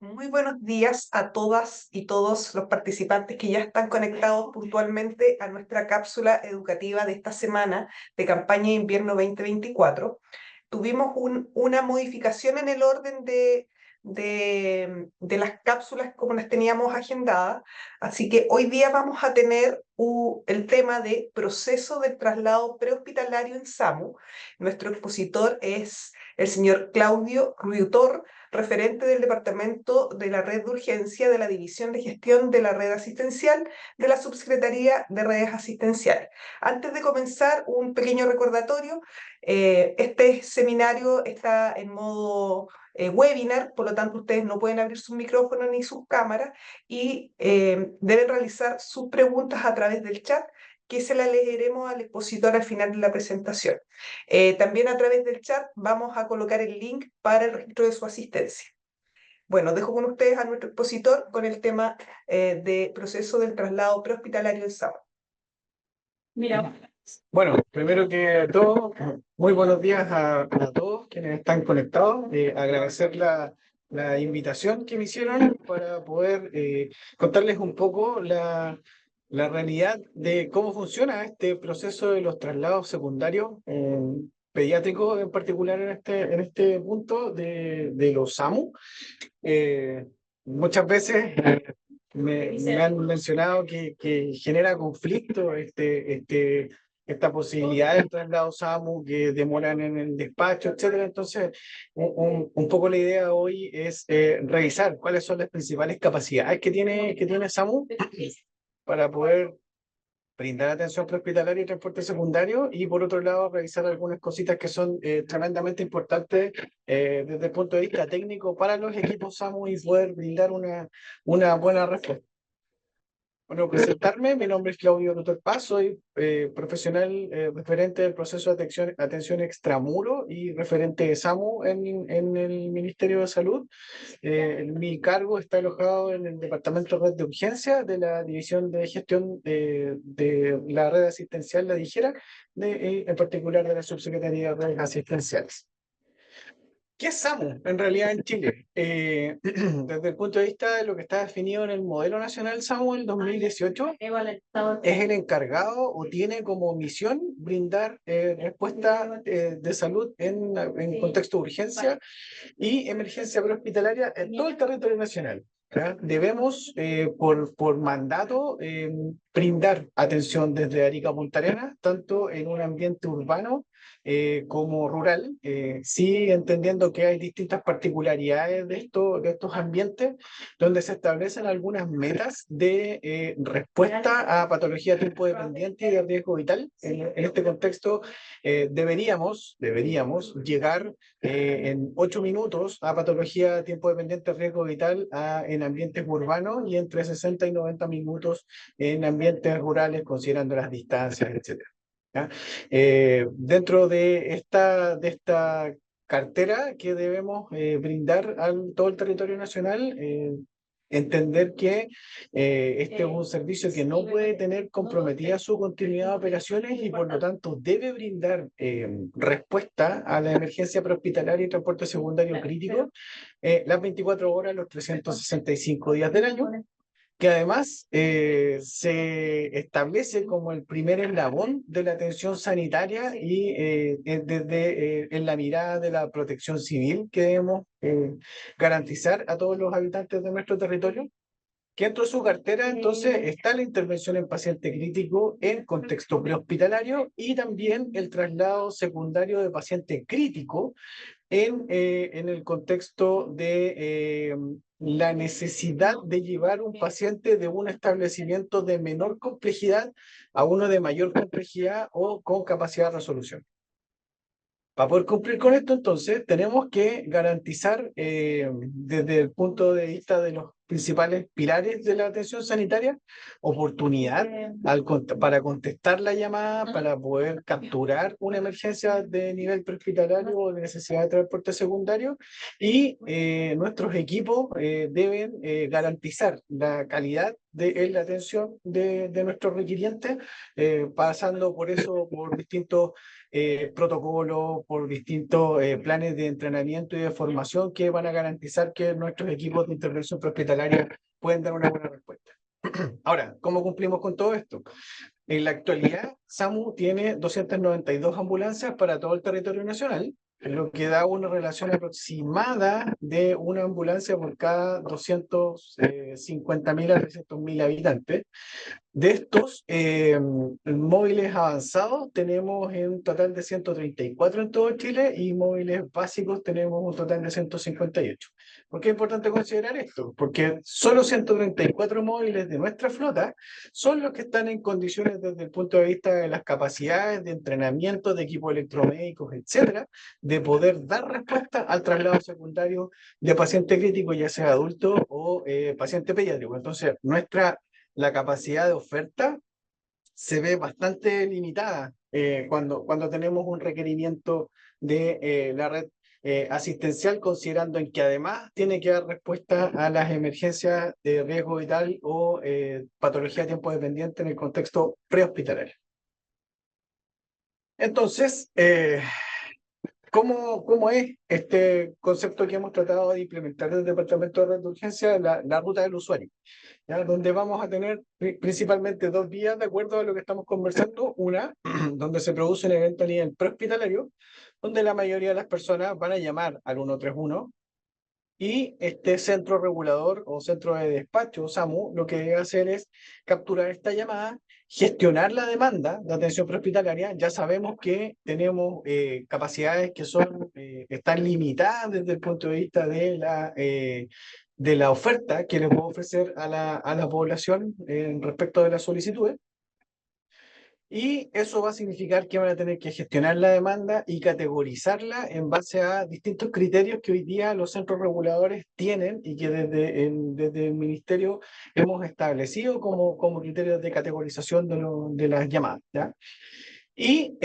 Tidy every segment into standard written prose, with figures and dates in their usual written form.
Muy buenos días a todas y todos los participantes que ya están conectados puntualmente a nuestra cápsula educativa de esta semana de campaña de invierno 2024. Tuvimos una modificación en el orden de las cápsulas como las teníamos agendadas, así que hoy día vamos a tener el tema de proceso del traslado prehospitalario en SAMU. Nuestro expositor es el señor Claudio Ruitor, referente del Departamento de la Red de Urgencia de la División de Gestión de la Red Asistencial de la Subsecretaría de Redes Asistenciales. Antes de comenzar, un pequeño recordatorio. Este seminario está en modo webinar, por lo tanto ustedes no pueden abrir sus micrófonos ni sus cámaras y deben realizar sus preguntas a través del chat, que se la leeremos al expositor al final de la presentación. También a través del chat vamos a colocar el link para el registro de su asistencia. Bueno, dejo con ustedes a nuestro expositor con el tema de proceso del traslado prehospitalario en SAMU. Mira. Bueno, primero que todo, muy buenos días a todos quienes están conectados. Agradecer la invitación que me hicieron para poder contarles un poco la realidad de cómo funciona este proceso de los traslados secundarios pediátricos, en particular en este punto de los SAMU. Eh, Muchas veces me han mencionado que genera conflicto esta posibilidad de traslado SAMU, que demoran en el despacho, etcétera. Entonces, un poco la idea hoy es revisar cuáles son las principales capacidades que tiene SAMU para poder brindar atención prehospitalaria y transporte secundario, y por otro lado revisar algunas cositas que son tremendamente importantes desde el punto de vista técnico para los equipos SAMU y poder brindar una buena respuesta. Bueno, presentarme, mi nombre es Claudio Rutor Paz, soy profesional referente del proceso de atención extramuro y referente de SAMU en el Ministerio de Salud. Mi cargo está alojado en el Departamento de Red de Urgencia de la División de Gestión de la Red Asistencial, la DIGERA, en particular de la Subsecretaría de Redes Asistenciales. ¿Qué es SAMU en realidad en Chile? Desde el punto de vista de lo que está definido en el modelo nacional SAMU del 2018, es el encargado o tiene como misión brindar respuesta de salud en contexto de urgencia y emergencia prehospitalaria en todo el territorio nacional. ¿Ya? Debemos, por mandato, brindar atención desde Arica a Punta Arenas, tanto en un ambiente urbano como rural, sí entendiendo que hay distintas particularidades de estos ambientes, donde se establecen algunas metas de respuesta a patología tiempo dependiente y de riesgo vital. En este contexto, deberíamos llegar en 8 minutos a patología tiempo dependiente riesgo vital en ambientes urbanos, y entre 60 y 90 minutos en ambientes rurales, considerando las distancias, etcétera. ¿Ya? Dentro de esta cartera que debemos brindar a todo el territorio nacional, entender que este es un servicio que no puede tener comprometida su continuidad de operaciones, y por lo tanto debe brindar respuesta a la emergencia prehospitalaria y transporte secundario crítico las 24 horas, los 365 días del año, que además se establece como el primer eslabón de la atención sanitaria, y desde en la mirada de la protección civil que debemos garantizar a todos los habitantes de nuestro territorio. Que dentro de su cartera entonces está la intervención en paciente crítico en contexto prehospitalario, y también el traslado secundario de paciente crítico en el contexto de la necesidad de llevar un paciente de un establecimiento de menor complejidad a uno de mayor complejidad o con capacidad de resolución. Para poder cumplir con esto, entonces, tenemos que garantizar desde el punto de vista de los principales pilares de la atención sanitaria: oportunidad para contestar la llamada, para poder capturar una emergencia de nivel prehospitalario o de necesidad de transporte secundario, y nuestros equipos deben garantizar la calidad de la atención de nuestros requirientes, pasando por eso, por distintos protocolos, por distintos planes de entrenamiento y de formación que van a garantizar que nuestros equipos de intervención prehospitalaria pueden dar una buena respuesta. Ahora, ¿cómo cumplimos con todo esto? En la actualidad, SAMU tiene 292 ambulancias para todo el territorio nacional, lo que da una relación aproximada de una ambulancia por cada 250.000 a 300.000 habitantes. De estos móviles avanzados tenemos un total de 134 en todo Chile, y móviles básicos tenemos un total de 158. ¿Por qué es importante considerar esto? Porque solo 134 móviles de nuestra flota son los que están en condiciones, desde el punto de vista de las capacidades de entrenamiento de equipos electromédicos, etcétera, de poder dar respuesta al traslado secundario de paciente crítico, ya sea adulto o paciente pediátrico. Entonces, la capacidad de oferta se ve bastante limitada cuando tenemos un requerimiento de la red asistencial, considerando en que además tiene que dar respuesta a las emergencias de riesgo vital o patología a tiempo dependiente en el contexto prehospitalario. Entonces, ¿cómo es este concepto que hemos tratado de implementar desde el Departamento de Red de Urgencia, la ruta del usuario? ¿Ya? Donde vamos a tener principalmente dos vías de acuerdo a lo que estamos conversando. Una, donde se produce un evento a nivel prehospitalario, donde la mayoría de las personas van a llamar al 131, y este centro regulador o centro de despacho, SAMU, lo que debe hacer es capturar esta llamada, gestionar la demanda de atención prehospitalaria. Ya sabemos que tenemos capacidades que están limitadas desde el punto de vista de la oferta que le puedo ofrecer a la población respecto de las solicitudes. Y eso va a significar que van a tener que gestionar la demanda y categorizarla en base a distintos criterios que hoy día los centros reguladores tienen, y que desde el Ministerio hemos establecido como criterios de categorización de las llamadas, ¿ya? Y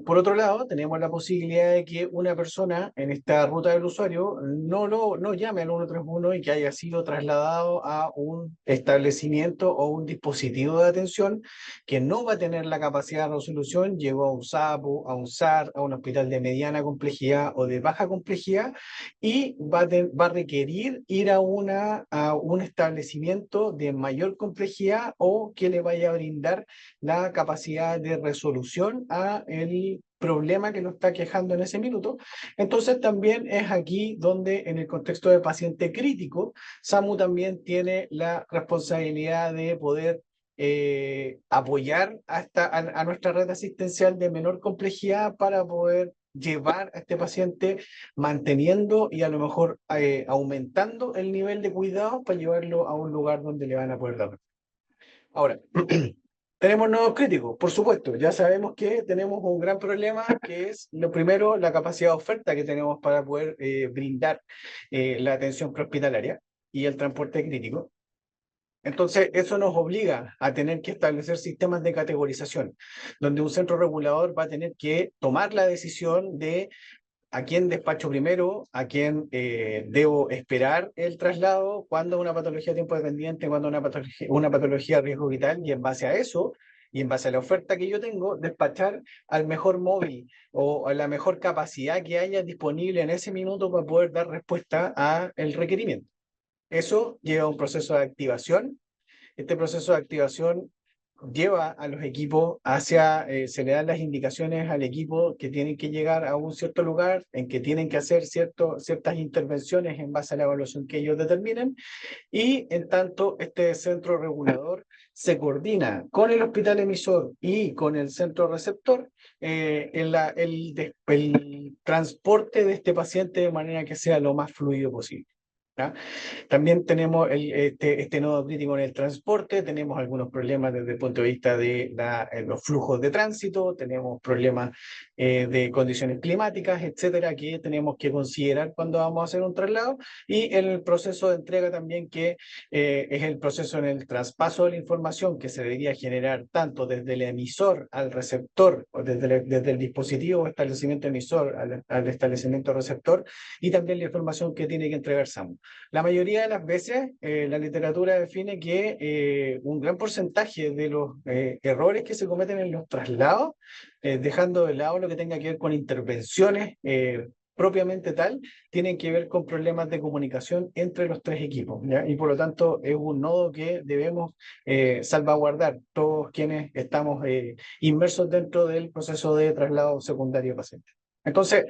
por otro lado, tenemos la posibilidad de que una persona en esta ruta del usuario no llame al 131 y que haya sido trasladado a un establecimiento o un dispositivo de atención que no va a tener la capacidad de resolución, llegó a un SAPO, a un SAR, a un hospital de mediana complejidad o de baja complejidad, y va a requerir ir a un establecimiento de mayor complejidad o que le vaya a brindar la capacidad de resolución a el problema que lo está quejando en ese minuto. Entonces también es aquí donde, en el contexto de paciente crítico, SAMU también tiene la responsabilidad de poder apoyar a nuestra red asistencial de menor complejidad para poder llevar a este paciente, manteniendo y a lo mejor aumentando el nivel de cuidado para llevarlo a un lugar donde le van a poder dar. Ahora, tenemos nuevos críticos, por supuesto. Ya sabemos que tenemos un gran problema, que es, lo primero, la capacidad de oferta que tenemos para poder brindar la atención prehospitalaria y el transporte crítico. Entonces, eso nos obliga a tener que establecer sistemas de categorización, donde un centro regulador va a tener que tomar la decisión de a quién despacho primero, a quién debo esperar el traslado, cuándo una patología a tiempo dependiente, cuándo una patología de riesgo vital, y en base a eso, y en base a la oferta que yo tengo, despachar al mejor móvil o a la mejor capacidad que haya disponible en ese minuto para poder dar respuesta al requerimiento. Eso lleva a un proceso de activación. Este proceso de activación lleva a los equipos se le dan las indicaciones al equipo que tienen que llegar a un cierto lugar, en que tienen que hacer ciertas intervenciones en base a la evaluación que ellos determinen, y en tanto este centro regulador se coordina con el hospital emisor y con el centro receptor el transporte de este paciente de manera que sea lo más fluido posible. ¿ya? También tenemos este nodo crítico en el transporte, tenemos algunos problemas desde el punto de vista de los flujos de tránsito, tenemos problemas de condiciones climáticas, etcétera, que tenemos que considerar cuando vamos a hacer un traslado, y el proceso de entrega también, que es el proceso en el traspaso de la información que se debería generar tanto desde el emisor al receptor, o desde el dispositivo o establecimiento emisor al establecimiento receptor, y también la información que tiene que entregar SAMU. La mayoría de las veces, la literatura define que un gran porcentaje de los errores que se cometen en los traslados, dejando de lado lo que tenga que ver con intervenciones propiamente tal, tienen que ver con problemas de comunicación entre los tres equipos, ¿ya? Y por lo tanto es un nodo que debemos salvaguardar todos quienes estamos inmersos dentro del proceso de traslado secundario de pacientes. Entonces,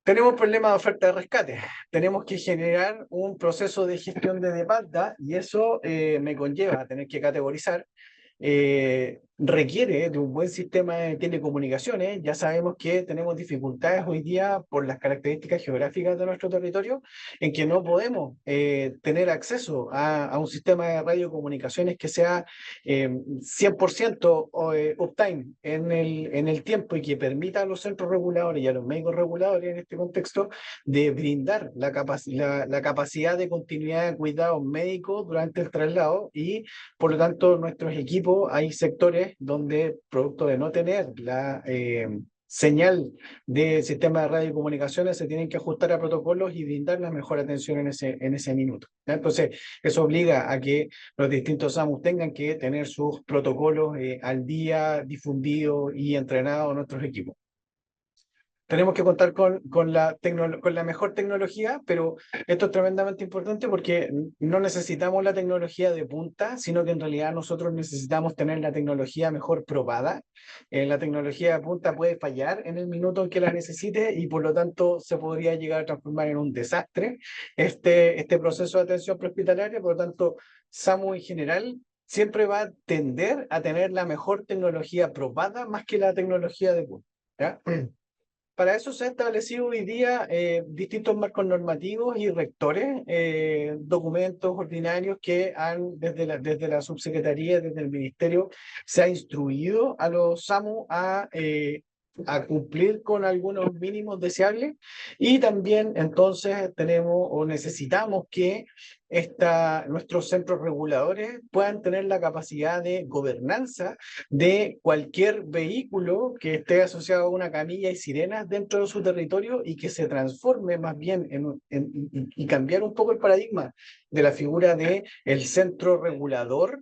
tenemos problemas de oferta de rescate. Tenemos que generar un proceso de gestión de demanda, y eso me conlleva a tener que categorizar. Requiere de un buen sistema de telecomunicaciones. Ya sabemos que tenemos dificultades hoy día por las características geográficas de nuestro territorio, en que no podemos tener acceso a un sistema de radiocomunicaciones que sea 100% uptime en el tiempo, y que permita a los centros reguladores y a los médicos reguladores en este contexto de brindar la capacidad de continuidad de cuidados médicos durante el traslado. Y por lo tanto, nuestros equipos, hay sectores donde, producto de no tener la señal de sistema de radiocomunicaciones, se tienen que ajustar a protocolos y brindar la mejor atención en ese minuto, ¿ya? Entonces, eso obliga a que los distintos SAMUS tengan que tener sus protocolos al día, difundidos y entrenados en nuestros equipos. Tenemos que contar con la mejor tecnología, pero esto es tremendamente importante porque no necesitamos la tecnología de punta, sino que en realidad nosotros necesitamos tener la tecnología mejor probada. La tecnología de punta puede fallar en el minuto en que la necesite, y por lo tanto se podría llegar a transformar en un desastre este proceso de atención prehospitalaria. Por lo tanto, SAMU en general siempre va a tender a tener la mejor tecnología probada más que la tecnología de punta, ¿ya? Para eso se han establecido hoy día distintos marcos normativos y rectores, documentos ordinarios que desde la subsecretaría, desde el ministerio, se ha instruido a los SAMU a cumplir con algunos mínimos deseables. Y también entonces tenemos o necesitamos que nuestros centros reguladores puedan tener la capacidad de gobernanza de cualquier vehículo que esté asociado a una camilla y sirenas dentro de su territorio, y que se transforme más bien y cambiar un poco el paradigma de la figura de el centro regulador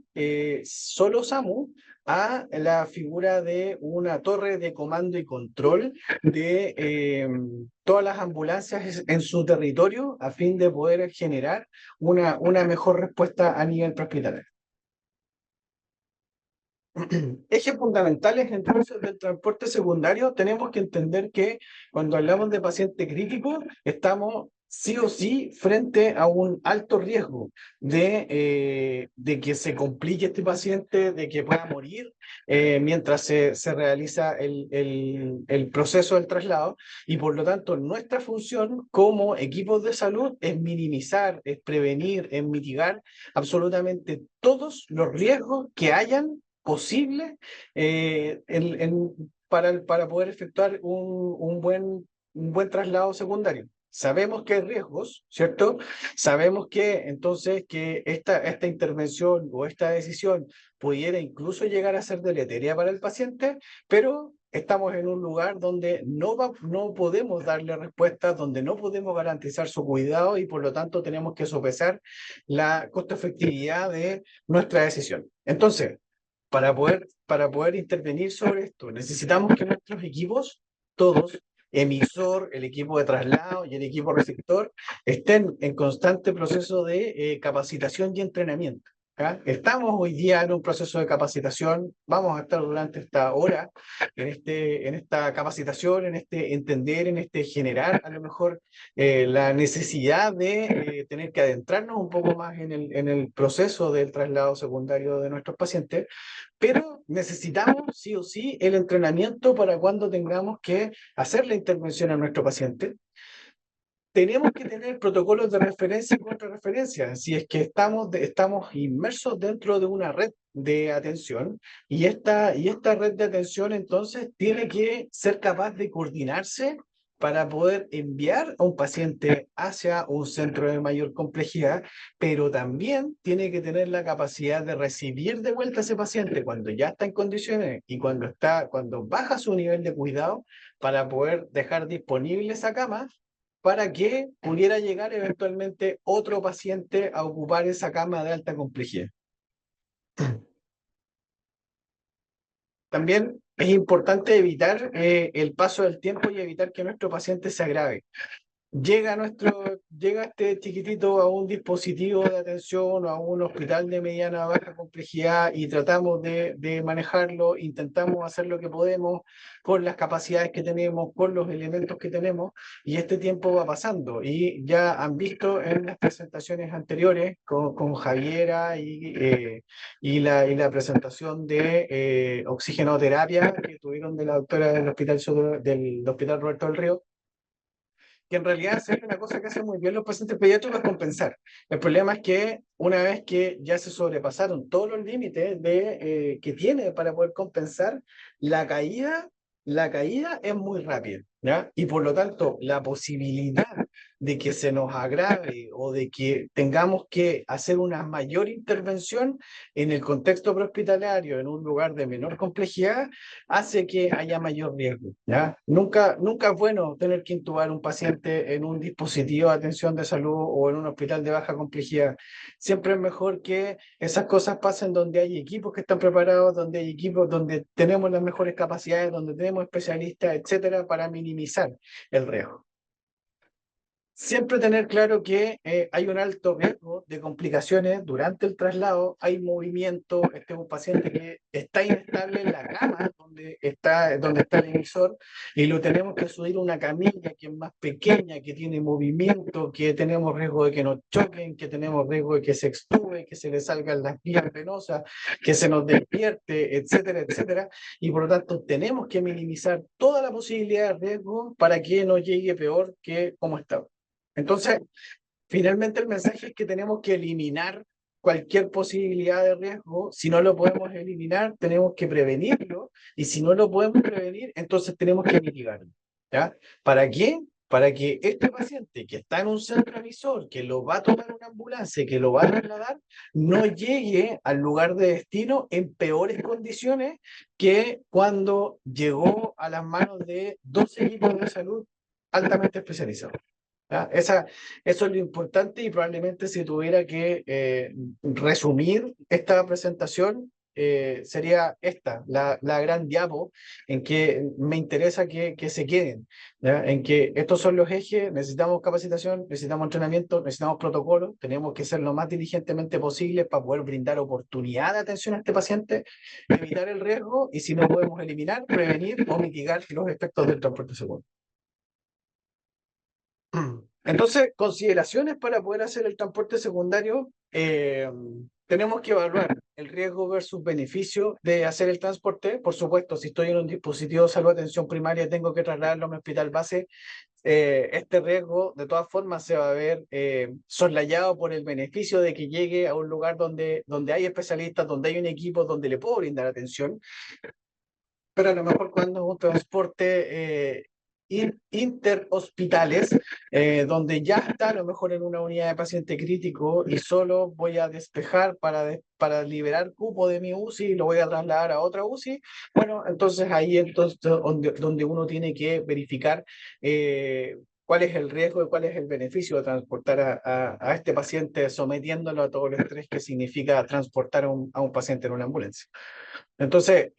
solo SAMU, a la figura de una torre de comando y control de todas las ambulancias en su territorio, a fin de poder generar una mejor respuesta a nivel prehospitalario. Ejes fundamentales entonces del transporte secundario. Tenemos que entender que cuando hablamos de paciente crítico, estamos sí o sí frente a un alto riesgo de que se complique este paciente, de que pueda morir mientras se realiza el proceso del traslado. Y por lo tanto, nuestra función como equipos de salud es minimizar, es prevenir, es mitigar absolutamente todos los riesgos que hayan posible para poder efectuar un buen traslado secundario. Sabemos que hay riesgos, ¿cierto? Sabemos que entonces que esta intervención o esta decisión pudiera incluso llegar a ser deleteria para el paciente, pero estamos en un lugar donde no podemos darle respuesta, donde no podemos garantizar su cuidado, y por lo tanto tenemos que sopesar la costo-efectividad de nuestra decisión. Entonces, para poder intervenir sobre esto, necesitamos que nuestros equipos, todos, emisor, el equipo de traslado y el equipo receptor, estén en constante proceso de capacitación y entrenamiento, ¿ya? Estamos hoy día en un proceso de capacitación. Vamos a estar durante esta hora en esta capacitación, en este entender, en este generar a lo mejor la necesidad de tener que adentrarnos un poco más en el proceso del traslado secundario de nuestros pacientes. Pero necesitamos sí o sí el entrenamiento para cuando tengamos que hacer la intervención a nuestro paciente. tenemos que tener protocolos de referencia y contrarreferencia. Si es que estamos inmersos dentro de una red de atención y esta red de atención entonces tiene que ser capaz de coordinarse para poder enviar a un paciente hacia un centro de mayor complejidad, pero también tiene que tener la capacidad de recibir de vuelta a ese paciente cuando ya está en condiciones y cuando baja su nivel de cuidado para poder dejar disponible esa cama para que pudiera llegar eventualmente otro paciente a ocupar esa cama de alta complejidad. También es importante evitar el paso del tiempo y evitar que nuestro paciente se agrave. Llega este chiquitito a un dispositivo de atención o a un hospital de mediana a baja complejidad y tratamos de manejarlo, intentamos hacer lo que podemos con las capacidades que tenemos, con los elementos que tenemos, y este tiempo va pasando. Y ya han visto en las presentaciones anteriores con Javiera y la presentación de oxigenoterapia que tuvieron de la doctora del Hospital Roberto del Río, que en realidad es una cosa que hacen muy bien los pacientes pediátricos, es compensar. El problema es que una vez que ya se sobrepasaron todos los límites que tiene para poder compensar, la caída, la caída es muy rápida, ¿ya? Y por lo tanto, la posibilidad de que se nos agrave o de que tengamos que hacer una mayor intervención en el contexto prehospitalario, en un lugar de menor complejidad, hace que haya mayor riesgo, ¿ya? Nunca es bueno tener que intubar un paciente en un dispositivo de atención de salud o en un hospital de baja complejidad. Siempre es mejor que esas cosas pasen donde hay equipos que están preparados, donde hay equipos donde tenemos las mejores capacidades, donde tenemos especialistas, etcétera, para minimizar el riesgo. Siempre tener claro que hay un alto riesgo de complicaciones durante el traslado, hay movimiento, este es un paciente que está inestable en la cama donde está el emisor y lo tenemos que subir a una camilla que es más pequeña, que tiene movimiento, que tenemos riesgo de que nos choquen, que tenemos riesgo de que se extube, que se le salgan las vías venosas, que se nos despierte, etcétera, etcétera. Y por lo tanto tenemos que minimizar toda la posibilidad de riesgo para que no llegue peor que como estaba. Entonces, finalmente el mensaje es que tenemos que eliminar cualquier posibilidad de riesgo. Si no lo podemos eliminar, tenemos que prevenirlo. Y si no lo podemos prevenir, entonces tenemos que mitigarlo, ¿ya? ¿Para qué? Para que este paciente que está en un centro emisor, que lo va a tomar una ambulancia, que lo va a trasladar, no llegue al lugar de destino en peores condiciones que cuando llegó a las manos de dos equipos de salud altamente especializados. ¿Ya? Eso es lo importante y probablemente si tuviera que resumir esta presentación, sería esta, la gran diapo en que me interesa que se queden, ¿ya? En que estos son los ejes, necesitamos capacitación, necesitamos entrenamiento, necesitamos protocolos, tenemos que ser lo más diligentemente posible para poder brindar oportunidad de atención a este paciente, evitar el riesgo y si no podemos eliminar, prevenir o mitigar los efectos del transporte seguro. Entonces, consideraciones para poder hacer el transporte secundario, tenemos que evaluar el riesgo versus beneficio de hacer el transporte. Por supuesto, si estoy en un dispositivo de salud atención primaria, tengo que trasladarlo a mi hospital base. Este riesgo, de todas formas, se va a ver soslayado por el beneficio de que llegue a un lugar donde hay especialistas, donde hay un equipo, donde le puedo brindar atención. Pero a lo mejor cuando es un transporte interhospitales, donde ya está a lo mejor en una unidad de paciente crítico y solo voy a despejar para liberar cupo de mi UCI y lo voy a trasladar a otra UCI, bueno, entonces ahí entonces donde uno tiene que verificar cuál es el riesgo y cuál es el beneficio de transportar a este paciente sometiéndolo a todo el estrés que significa transportar a un paciente en una ambulancia. Entonces,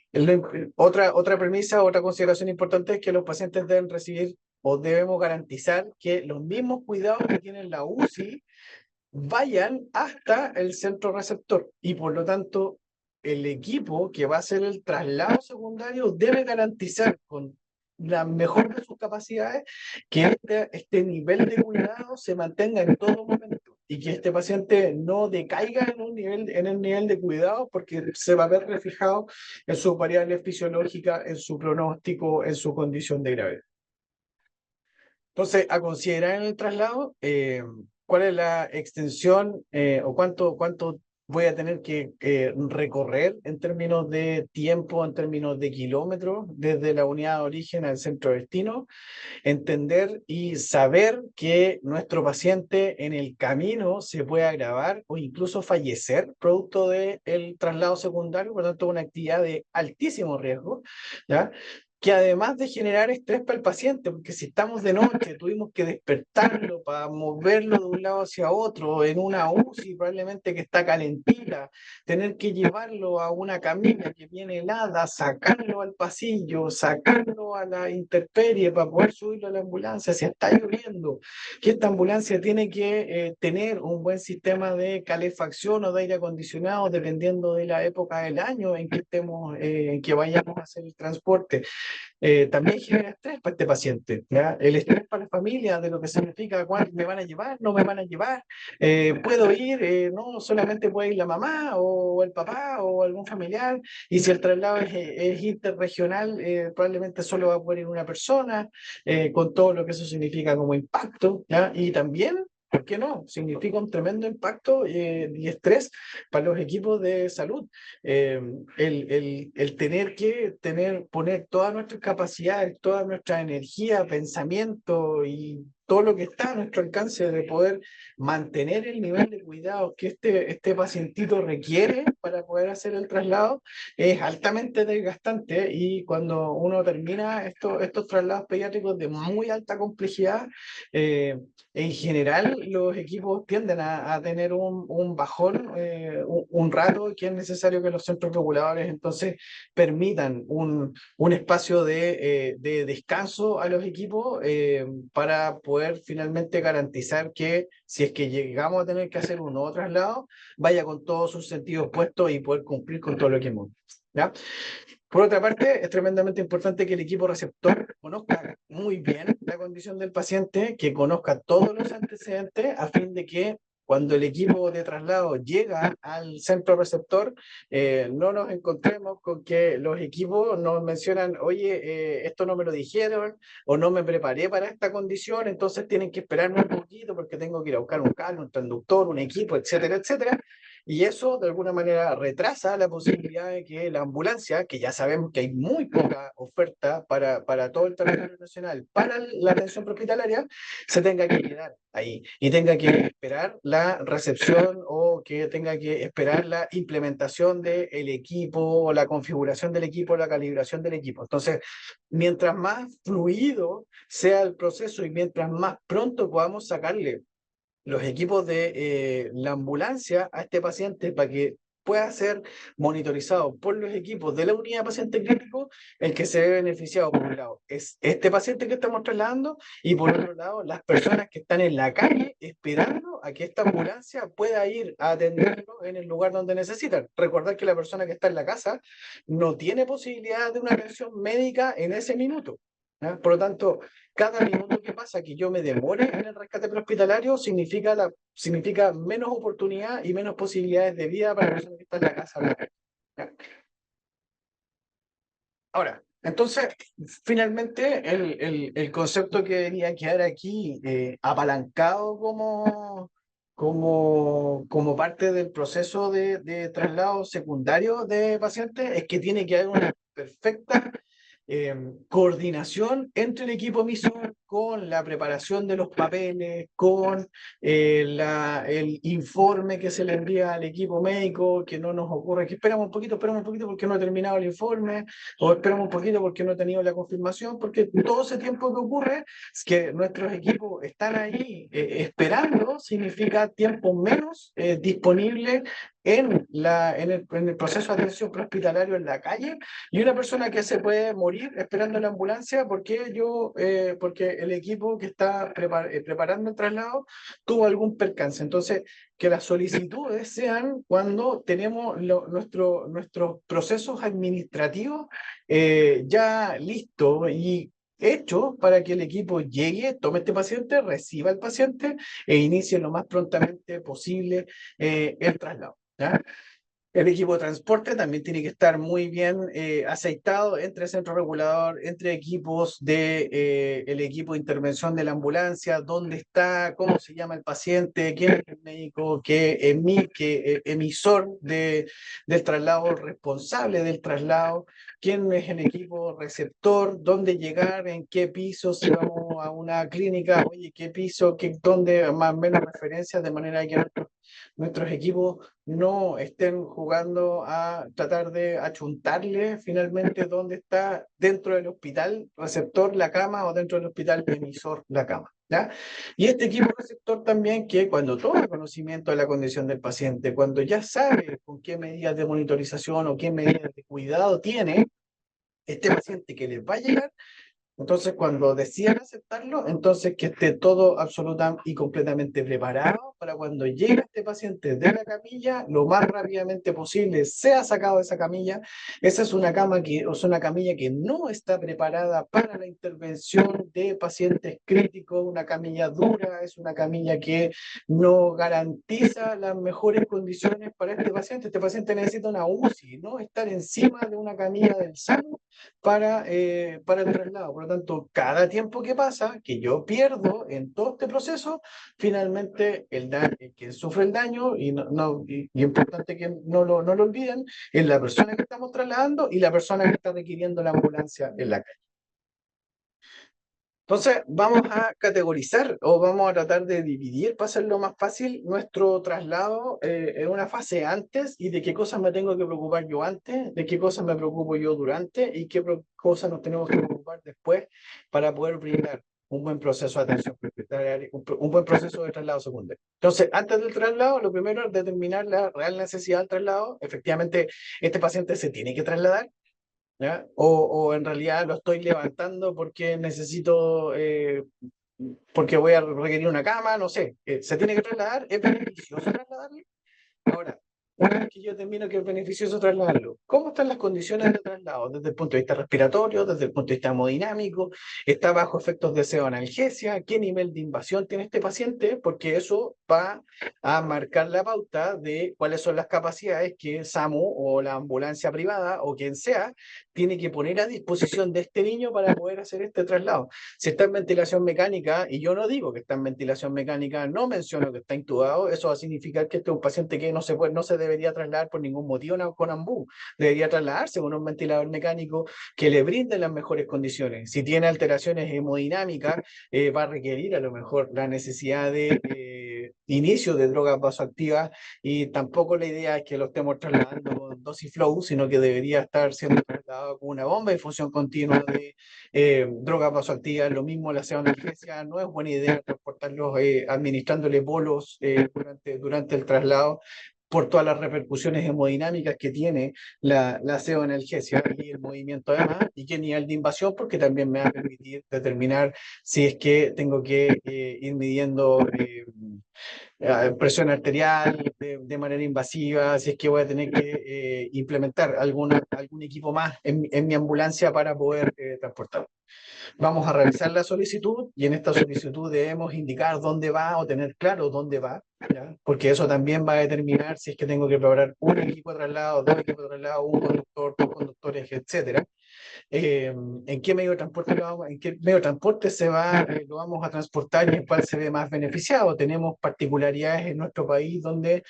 otra premisa, otra consideración importante es que los pacientes deben recibir o debemos garantizar que los mismos cuidados que tiene la UCI vayan hasta el centro receptor y por lo tanto el equipo que va a hacer el traslado secundario debe garantizar con la mejor de sus capacidades que este nivel de cuidado se mantenga en todo momento y que este paciente no decaiga en el nivel de cuidado porque se va a ver reflejado en sus variables fisiológicas, en su pronóstico, en su condición de gravedad. Entonces, a considerar en el traslado, ¿cuál es la extensión o cuánto voy a tener que recorrer en términos de tiempo, en términos de kilómetros, desde la unidad de origen al centro de destino? Entender y saber que nuestro paciente en el camino se puede agravar o incluso fallecer producto del traslado secundario, por lo tanto, una actividad de altísimo riesgo, ¿ya? Que además de generar estrés para el paciente, porque si estamos de noche, tuvimos que despertarlo para moverlo de un lado hacia otro, en una UCI probablemente que está calentita, tener que llevarlo a una camilla que viene helada, sacarlo al pasillo, sacarlo a la intemperie para poder subirlo a la ambulancia, si está lloviendo, que esta ambulancia tiene que tener un buen sistema de calefacción o de aire acondicionado, dependiendo de la época del año en que estemos, en que vayamos a hacer el transporte. También genera estrés para este paciente, ¿ya? El estrés para la familia de lo que significa cuándo me van a llevar, no me van a llevar, puedo ir, no solamente puede ir la mamá o el papá o algún familiar, y si el traslado es interregional, probablemente solo va a poder ir una persona, con todo lo que eso significa como impacto, ¿ya? Y también, ¿por qué no? Significa un tremendo impacto y estrés para los equipos de salud. eh, el tener que poner todas nuestras capacidades, toda nuestra energía, pensamiento y todo lo que está a nuestro alcance de poder mantener el nivel de cuidado que este pacientito requiere para poder hacer el traslado es altamente desgastante, y cuando uno termina estos traslados pediátricos de muy alta complejidad, en general, los equipos tienden a tener un bajón, un rato, que es necesario que los centros reguladores entonces permitan un espacio de descanso a los equipos, para poder finalmente garantizar que si es que llegamos a tener que hacer un nuevo traslado, vaya con todos sus sentidos puestos y poder cumplir con todo lo que hemos. ¿Ya? Por otra parte, es tremendamente importante que el equipo receptor conozca muy bien la condición del paciente, que conozca todos los antecedentes, a fin de que cuando el equipo de traslado llega al centro receptor, no nos encontremos con que los equipos nos mencionan, oye, esto no me lo dijeron o no me preparé para esta condición, entonces tienen que esperarme un poquito porque tengo que ir a buscar un cable, un transductor, un equipo, etcétera, etcétera. Y eso de alguna manera retrasa la posibilidad de que la ambulancia, que ya sabemos que hay muy poca oferta para todo el territorio nacional, para la atención prehospitalaria, se tenga que quedar ahí y tenga que esperar la recepción o que tenga que esperar la implementación del equipo o la configuración del equipo, la calibración del equipo. Entonces, mientras más fluido sea el proceso y mientras más pronto podamos sacarle los equipos de la ambulancia a este paciente para que pueda ser monitorizado por los equipos de la unidad de paciente crítico, el que se ve beneficiado, por un lado, es este paciente que estamos trasladando, y por otro lado, las personas que están en la calle esperando a que esta ambulancia pueda ir a atenderlo en el lugar donde necesitan. Recordar que la persona que está en la casa no tiene posibilidad de una atención médica en ese minuto, ¿ya? Por lo tanto, cada minuto que pasa que yo me demore en el rescate prehospitalario significa menos oportunidad y menos posibilidades de vida para la persona que está en la casa. Ahora, entonces, finalmente, el concepto que debería quedar aquí apalancado como parte del proceso de traslado secundario de pacientes es que tiene que haber una perfecta coordinación entre el equipo emisor con la preparación de los papeles, con el informe que se le envía al equipo médico, que no nos ocurre que esperamos un poquito porque no he terminado el informe, o esperamos un poquito porque no he tenido la confirmación, porque todo ese tiempo que ocurre es que nuestros equipos están ahí esperando, significa tiempo menos disponible en el proceso de atención prehospitalario en la calle, y una persona que se puede morir esperando la ambulancia porque el equipo que está preparando el traslado tuvo algún percance. Entonces, que las solicitudes sean cuando tenemos nuestros procesos administrativos ya listos y hechos para que el equipo llegue, tome este paciente, reciba al paciente e inicie lo más prontamente posible el traslado, ¿ya? El equipo de transporte también tiene que estar muy bien aceitado entre centro regulador, entre equipos de el equipo de intervención de la ambulancia, dónde está, cómo se llama el paciente, quién es el médico, qué emisor del traslado, responsable del traslado, quién es el equipo receptor, dónde llegar, en qué piso, si vamos a una clínica, oye, qué piso, dónde más o menos referencias, de manera que nuestros equipos no estén jugando a tratar de achuntarle finalmente dónde está dentro del hospital receptor la cama o dentro del hospital emisor la cama. ¿Ya? Y este equipo receptor también que cuando toma conocimiento de la condición del paciente, cuando ya sabe con qué medidas de monitorización o qué medidas de cuidado tiene este paciente que les va a llegar, entonces, cuando decidan aceptarlo, entonces que esté todo absoluta y completamente preparado para cuando llegue este paciente de la camilla, lo más rápidamente posible sea sacado de esa camilla. Esa es una cama es una camilla que no está preparada para la intervención de pacientes críticos, una camilla dura, es una camilla que no garantiza las mejores condiciones para este paciente. Este paciente necesita una UCI, no estar encima de una camilla del SAMU para el traslado. Por lo tanto, cada tiempo que pasa, que yo pierdo en todo este proceso, finalmente quien sufre el daño, y importante que no lo olviden, es la persona que estamos trasladando y la persona que está requiriendo la ambulancia en la calle. Entonces, vamos a categorizar o vamos a tratar de dividir para hacerlo más fácil nuestro traslado en una fase antes y de qué cosas me tengo que preocupar yo antes, de qué cosas me preocupo yo durante y qué cosas nos tenemos que preocupar después para poder brindar un buen proceso de atención prioritaria, un buen proceso de traslado secundario. Entonces, antes del traslado, lo primero es determinar la real necesidad del traslado. Efectivamente, este paciente se tiene que trasladar. ¿Ya? O en realidad lo estoy levantando porque necesito, porque voy a requerir una cama, no sé, se tiene que trasladar, ¿es beneficioso trasladarlo? Ahora, una vez que yo termino que es beneficioso trasladarlo, ¿cómo están las condiciones de traslado? Desde el punto de vista respiratorio, desde el punto de vista hemodinámico, ¿está bajo efectos de seoanalgesia? ¿Qué nivel de invasión tiene este paciente? Porque eso va a marcar la pauta de cuáles son las capacidades que SAMU o la ambulancia privada o quien sea tiene que poner a disposición de este niño para poder hacer este traslado. Si está en ventilación mecánica, y yo no digo que está en ventilación mecánica, no menciono que está intubado, eso va a significar que este es un paciente que no se debería trasladar por ningún motivo con ambú, debería trasladarse con un ventilador mecánico que le brinde las mejores condiciones. Si tiene alteraciones hemodinámicas, va a requerir a lo mejor la necesidad de inicio de drogas vasoactivas y tampoco la idea es que lo estemos trasladando con dosis flow, sino que debería estar siendo trasladado con una bomba de infusión continua de drogas vasoactivas. Lo mismo la analgesia, no es buena idea transportarlos administrándole bolos durante el traslado por todas las repercusiones hemodinámicas que tiene la seoanalgesia y el movimiento además, y qué nivel de invasión, porque también me va a permitir determinar si es que tengo que ir midiendo presión arterial de manera invasiva, si es que voy a tener que implementar algún equipo más en mi ambulancia para poder transportar. Vamos a realizar la solicitud y en esta solicitud debemos indicar dónde va o tener claro dónde va, ¿ya? Porque eso también va a determinar si es que tengo que preparar un equipo de traslado, dos equipos de traslado, un conductor, dos conductores, etcétera. En qué medio de transporte en qué medio de transporte lo vamos a transportar y en cuál se ve más beneficiado. Tenemos particularidades en nuestro país donde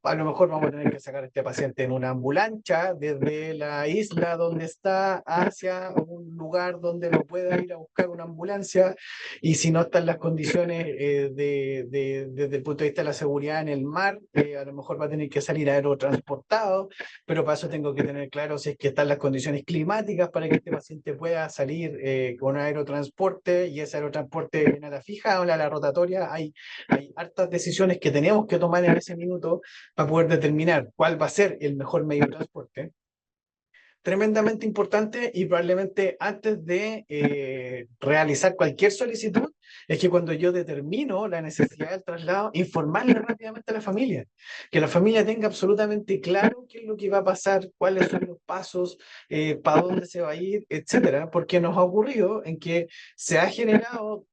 a lo mejor vamos a tener que sacar a este paciente en una ambulancia desde la isla donde está hacia un lugar donde lo pueda ir a buscar una ambulancia, y si no están las condiciones desde el punto de vista de la seguridad en el mar, a lo mejor va a tener que salir aerotransportado, pero para eso tengo que tener claro si es que están las condiciones climáticas para que este paciente pueda salir con aerotransporte, y ese aerotransporte en ala fija o en ala rotatoria. Hay hartas decisiones que tenemos que tomar en ese minuto para poder determinar cuál va a ser el mejor medio de transporte. Tremendamente importante, y probablemente antes de realizar cualquier solicitud, es que cuando yo determino la necesidad del traslado, informarle rápidamente a la familia, que la familia tenga absolutamente claro qué es lo que va a pasar, cuáles son los pasos, para dónde se va a ir, etcétera, porque nos ha ocurrido en que se ha generado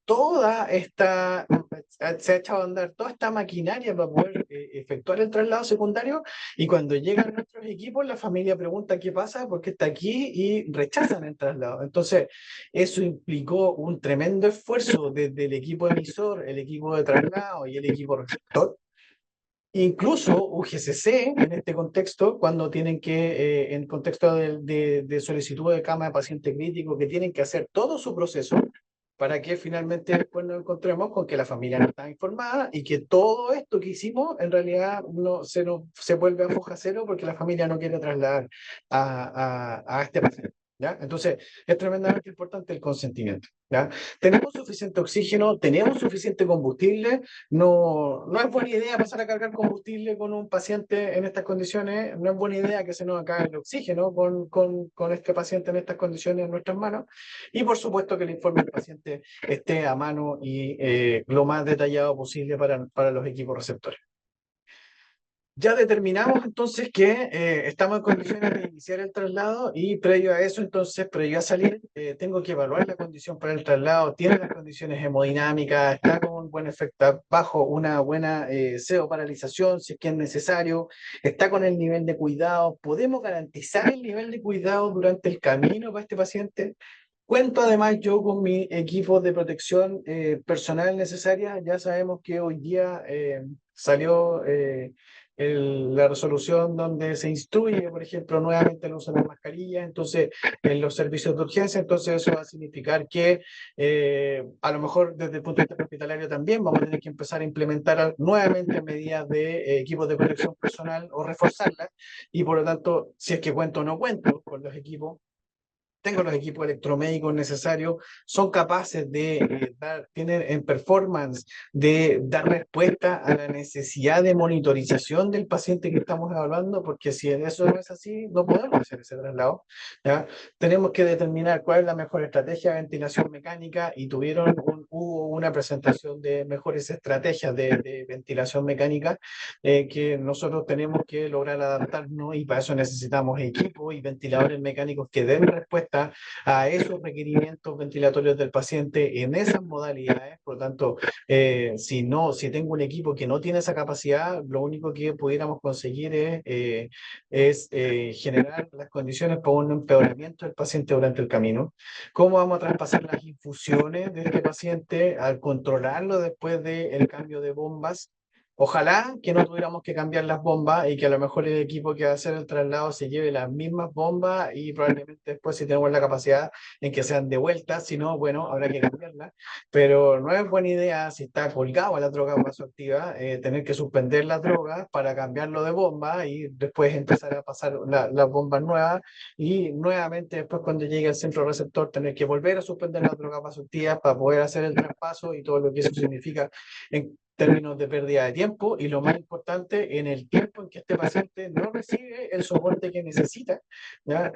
se ha echado a andar toda esta maquinaria para poder efectuar el traslado secundario, y cuando llegan nuestros equipos, la familia pregunta qué pasa, por qué está aquí, y rechazan el traslado. Entonces, eso implicó un tremendo esfuerzo desde el equipo emisor, el equipo de traslado y el equipo receptor. Incluso UGCC, en este contexto, cuando tienen que, en contexto de solicitud de cama de paciente crítico, que tienen que hacer todo su proceso para que finalmente después nos encontremos con que la familia no está informada y que todo esto que hicimos en realidad se vuelve a foja cero porque la familia no quiere trasladar a este paciente. ¿Ya? Entonces, es tremendamente importante el consentimiento. ¿Ya? Tenemos suficiente oxígeno, tenemos suficiente combustible. No es buena idea pasar a cargar combustible con un paciente en estas condiciones. No es buena idea que se nos acabe el oxígeno con este paciente en estas condiciones en nuestras manos. Y por supuesto que el informe del paciente esté a mano y lo más detallado posible para los equipos receptores. Ya determinamos entonces que estamos en condiciones de iniciar el traslado, y previo a eso, entonces, previo a salir, tengo que evaluar la condición para el traslado, tiene las condiciones hemodinámicas, está con un buen efecto, bajo una buena seoparalización, si es que es necesario, está con el nivel de cuidado, podemos garantizar el nivel de cuidado durante el camino para este paciente. Cuento además yo con mi equipo de protección personal necesaria. Ya sabemos que hoy día salió la resolución donde se instruye, por ejemplo, nuevamente el uso de las mascarillas, entonces, en los servicios de urgencia. Entonces eso va a significar que a lo mejor desde el punto de vista hospitalario también vamos a tener que empezar a implementar nuevamente medidas de equipos de protección personal o reforzarlas, y por lo tanto, si es que cuento o no cuento con los equipos, tengo los equipos electromédicos necesarios, son capaces de tienen en performance, de dar respuesta a la necesidad de monitorización del paciente que estamos evaluando, porque si eso no es así, no podemos hacer ese traslado. ¿Ya? Tenemos que determinar cuál es la mejor estrategia de ventilación mecánica, y hubo una presentación de mejores estrategias de ventilación mecánica que nosotros tenemos que lograr adaptarnos, y para eso necesitamos equipos y ventiladores mecánicos que den respuesta a esos requerimientos ventilatorios del paciente en esas modalidades. Por lo tanto, si tengo un equipo que no tiene esa capacidad, lo único que pudiéramos conseguir es generar las condiciones para un empeoramiento del paciente durante el camino. ¿Cómo vamos a traspasar las infusiones de este paciente al controlarlo después del cambio de bombas? Ojalá que no tuviéramos que cambiar las bombas, y que a lo mejor el equipo que va a hacer el traslado se lleve las mismas bombas, y probablemente después, si tenemos la capacidad, en que sean de vuelta. Si no, bueno, habrá que cambiarlas. Pero no es buena idea, si está colgado a la droga vasoactiva, tener que suspender las drogas para cambiarlo de bomba y después empezar a pasar las bombas nuevas, y nuevamente después, cuando llegue al centro receptor, tener que volver a suspender las drogas vasoactivas para poder hacer el traspaso, y todo lo que eso significa en términos de pérdida de tiempo, y lo más importante, en el tiempo en que este paciente no recibe el soporte que necesita, ¿ya?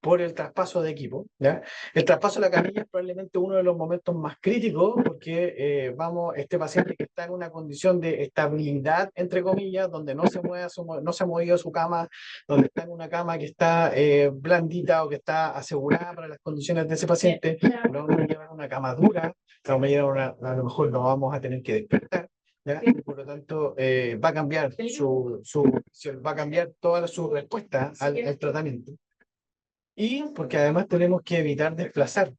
Por el traspaso de equipo. ¿Ya? El traspaso de la camilla es probablemente uno de los momentos más críticos, porque este paciente que está en una condición de estabilidad, entre comillas, donde no se ha movido su cama, donde está en una cama que está blandita, o que está asegurada para las condiciones de ese paciente, lo vamos a llevar a una cama dura, a lo mejor nos vamos a tener que despertar. ¿Ya? Y por lo tanto, va a cambiar va a cambiar toda su respuesta al tratamiento. Y porque además tenemos que evitar desplazar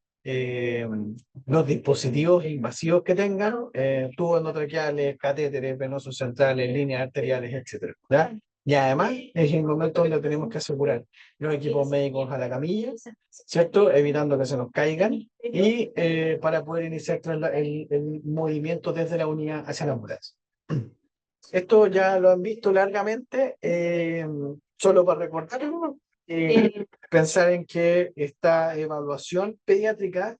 los dispositivos invasivos que tengan, tubos endotraqueales, catéteres venosos centrales, líneas arteriales, etcétera. ¿Ya? Y además es el momento donde tenemos que asegurar los equipos médicos a la camilla, ¿cierto? Evitando que se nos caigan, y para poder iniciar el movimiento desde la unidad hacia la ambulancia. Esto ya lo han visto largamente, solo para recordarlo. Pensar en que esta evaluación pediátrica,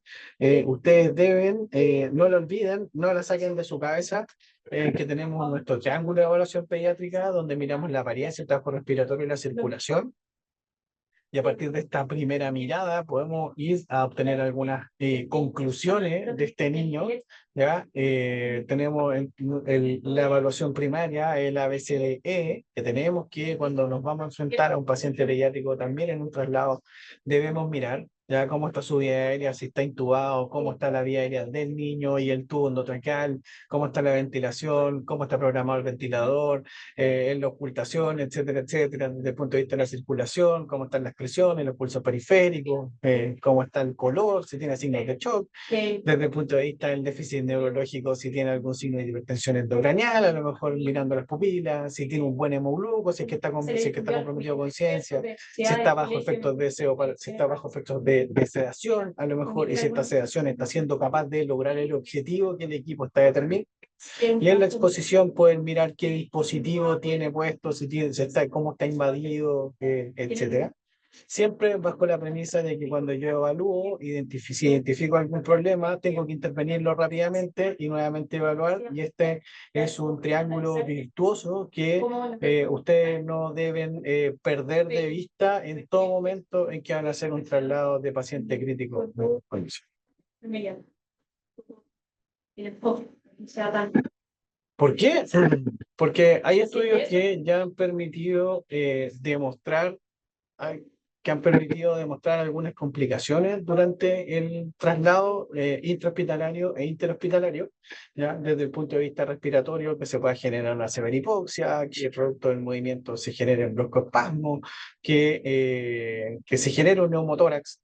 ustedes deben, no la olviden, no la saquen de su cabeza, que tenemos nuestro triángulo de evaluación pediátrica, donde miramos la apariencia, el trabajo respiratorio y la circulación. Y a partir de esta primera mirada podemos ir a obtener algunas conclusiones de este niño. ¿Ya? Tenemos la evaluación primaria, el ABCDE, que tenemos que, cuando nos vamos a enfrentar a un paciente pediátrico también en un traslado, debemos mirar. ya cómo está su vía aérea, si está intubado, cómo está la vía aérea del niño y el tubo endotraqueal, cómo está la ventilación, cómo está programado el ventilador, en la ocultación, etcétera, etcétera, desde el punto de vista de la circulación, cómo están las presiones, los pulsos periféricos, cómo está el color, si tiene signos de shock, desde el punto de vista del déficit neurológico, si tiene algún signo de hipertensión endocranial, a lo mejor mirando las pupilas, si tiene un buen hemogluco, si es que está, si es que está comprometido conciencia, si está bajo efectos de si está bajo efectos de sedación, a lo mejor, y si esta sedación está siendo capaz de lograr el objetivo que el equipo está determinando. Y en la exposición pueden mirar qué dispositivo tiene puesto, si tiene, si está, cómo está invadido, etcétera. Siempre bajo la premisa de que cuando yo evalúo, si identifico algún problema, tengo que intervenirlo rápidamente y nuevamente evaluar. Y este es un triángulo virtuoso que ustedes no deben perder de vista en todo momento en que van a hacer un traslado de paciente crítico. ¿Por qué? Porque hay estudios que ya han permitido demostrar hay- que han permitido demostrar algunas complicaciones durante el traslado intrahospitalario e interhospitalario, ¿ya? Desde el punto de vista respiratorio, que se pueda generar una severa hipoxia, que producto del movimiento se genere un broncoespasmo, que se genere un neumotórax,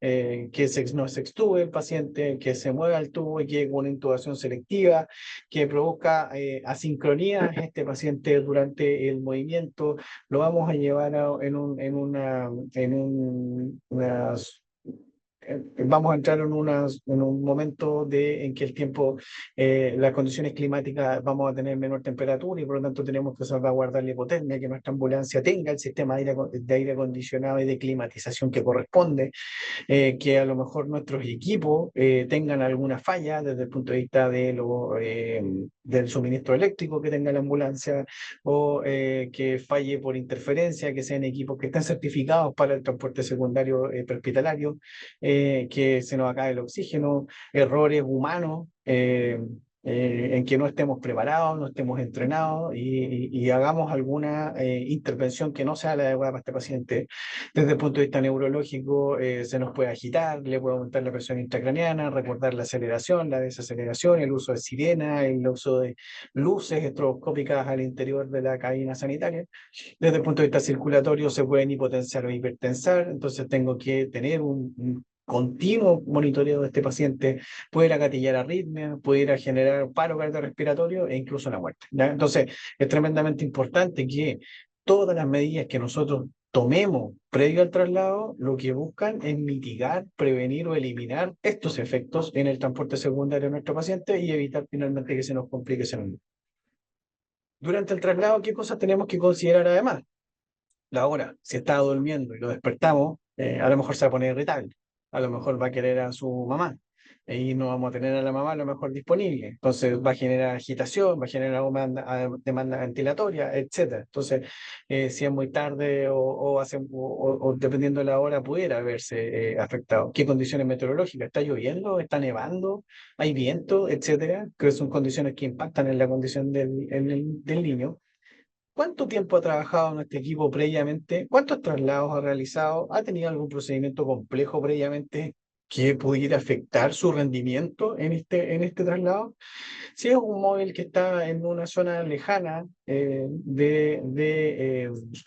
no se extube el paciente, que se mueva el tubo y que una intubación selectiva, que provoca asincronías en este paciente durante el movimiento, lo vamos a llevar vamos a entrar en un momento en que el tiempo, las condiciones climáticas, vamos a tener menor temperatura y por lo tanto tenemos que salvaguardar la hipotermia, que nuestra ambulancia tenga el sistema de aire acondicionado y de climatización que corresponde, que a lo mejor nuestros equipos tengan alguna falla desde el punto de vista del suministro eléctrico que tenga la ambulancia o que falle por interferencia, que sean equipos que estén certificados para el transporte secundario prehospitalario, que se nos acabe el oxígeno, errores humanos. En que no estemos preparados, no estemos entrenados y hagamos alguna intervención que no sea la adecuada para este paciente. Desde el punto de vista neurológico, se nos puede agitar, le puede aumentar la presión intracraniana, recordar la aceleración, la desaceleración, el uso de sirena, el uso de luces estroboscópicas al interior de la cabina sanitaria. Desde el punto de vista circulatorio, se pueden hipotenciar o hipertensar, entonces tengo que tener un continuo monitoreo de este paciente, puede ir a gatillar arritmia, puede ir a generar paro cardiorrespiratorio e incluso la muerte, ¿ya? Entonces, es tremendamente importante que todas las medidas que nosotros tomemos previo al traslado, lo que buscan es mitigar, prevenir o eliminar estos efectos en el transporte secundario de nuestro paciente y evitar finalmente que se nos complique ese momento. Durante el traslado, ¿qué cosas tenemos que considerar además? La hora, si está durmiendo y lo despertamos, a lo mejor se va a poner irritable, a lo mejor va a querer a su mamá y no vamos a tener a la mamá a lo mejor disponible, entonces va a generar agitación, va a generar demanda ventilatoria, etcétera. Entonces, si es muy tarde o dependiendo de la hora pudiera verse afectado. ¿Qué condiciones meteorológicas? ¿Está lloviendo? ¿Está nevando? ¿Hay viento? Etcétera, que son condiciones que impactan en la condición del niño. ¿Cuánto tiempo ha trabajado en este equipo previamente? ¿Cuántos traslados ha realizado? ¿Ha tenido algún procedimiento complejo previamente que pudiera afectar su rendimiento en este traslado? Si es un móvil que está en una zona lejana el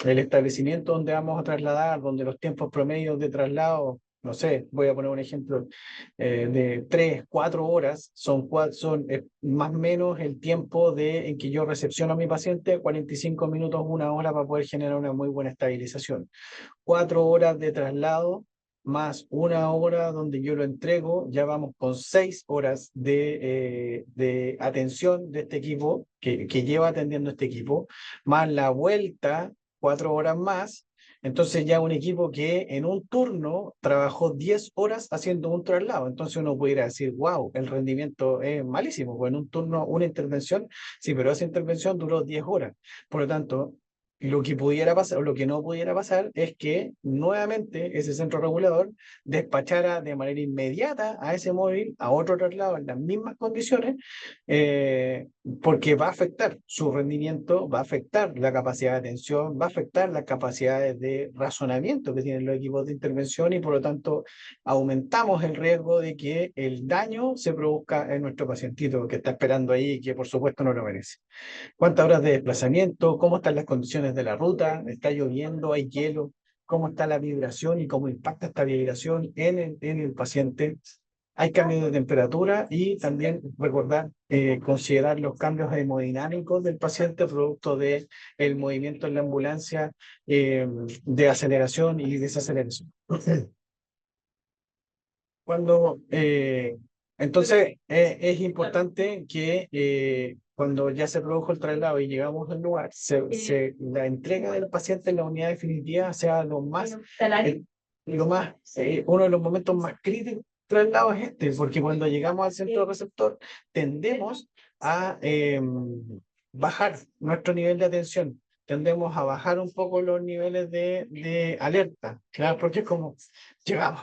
establecimiento donde vamos a trasladar, donde los tiempos promedios de traslado, no sé, voy a poner un ejemplo, de 3, 4 horas, son más o menos el tiempo en que yo recepciono a mi paciente, 45 minutos, 1 hora para poder generar una muy buena estabilización. 4 horas de traslado más 1 hora donde yo lo entrego, ya vamos con 6 horas de atención de este equipo, que lleva atendiendo este equipo, más la vuelta, 4 horas más. Entonces ya un equipo que en un turno trabajó 10 horas haciendo un traslado. Entonces uno pudiera decir, wow, el rendimiento es malísimo, pues en un turno, una intervención, sí, pero esa intervención duró 10 horas. Por lo tanto, lo que pudiera pasar o lo que no pudiera pasar es que nuevamente ese centro regulador despachara de manera inmediata a ese móvil a otro traslado en las mismas condiciones, eh, porque va a afectar su rendimiento, va a afectar la capacidad de atención, va a afectar las capacidades de razonamiento que tienen los equipos de intervención y por lo tanto aumentamos el riesgo de que el daño se produzca en nuestro pacientito que está esperando ahí y que por supuesto no lo merece. ¿Cuántas horas de desplazamiento? ¿Cómo están las condiciones de la ruta? ¿Está lloviendo? ¿Hay hielo? ¿Cómo está la vibración y cómo impacta esta vibración en el paciente? Hay cambios de temperatura y también recordar, considerar los cambios hemodinámicos del paciente producto de el movimiento en la ambulancia, de aceleración y desaceleración. Cuando, entonces, es importante que cuando ya se produjo el traslado y llegamos al lugar, la entrega del paciente en la unidad definitiva sea uno de los momentos más críticos del traslado es este, porque cuando llegamos al centro receptor tendemos a bajar nuestro nivel de atención. Tendemos a bajar un poco los niveles de alerta, ¿ya? Porque es como, llegamos,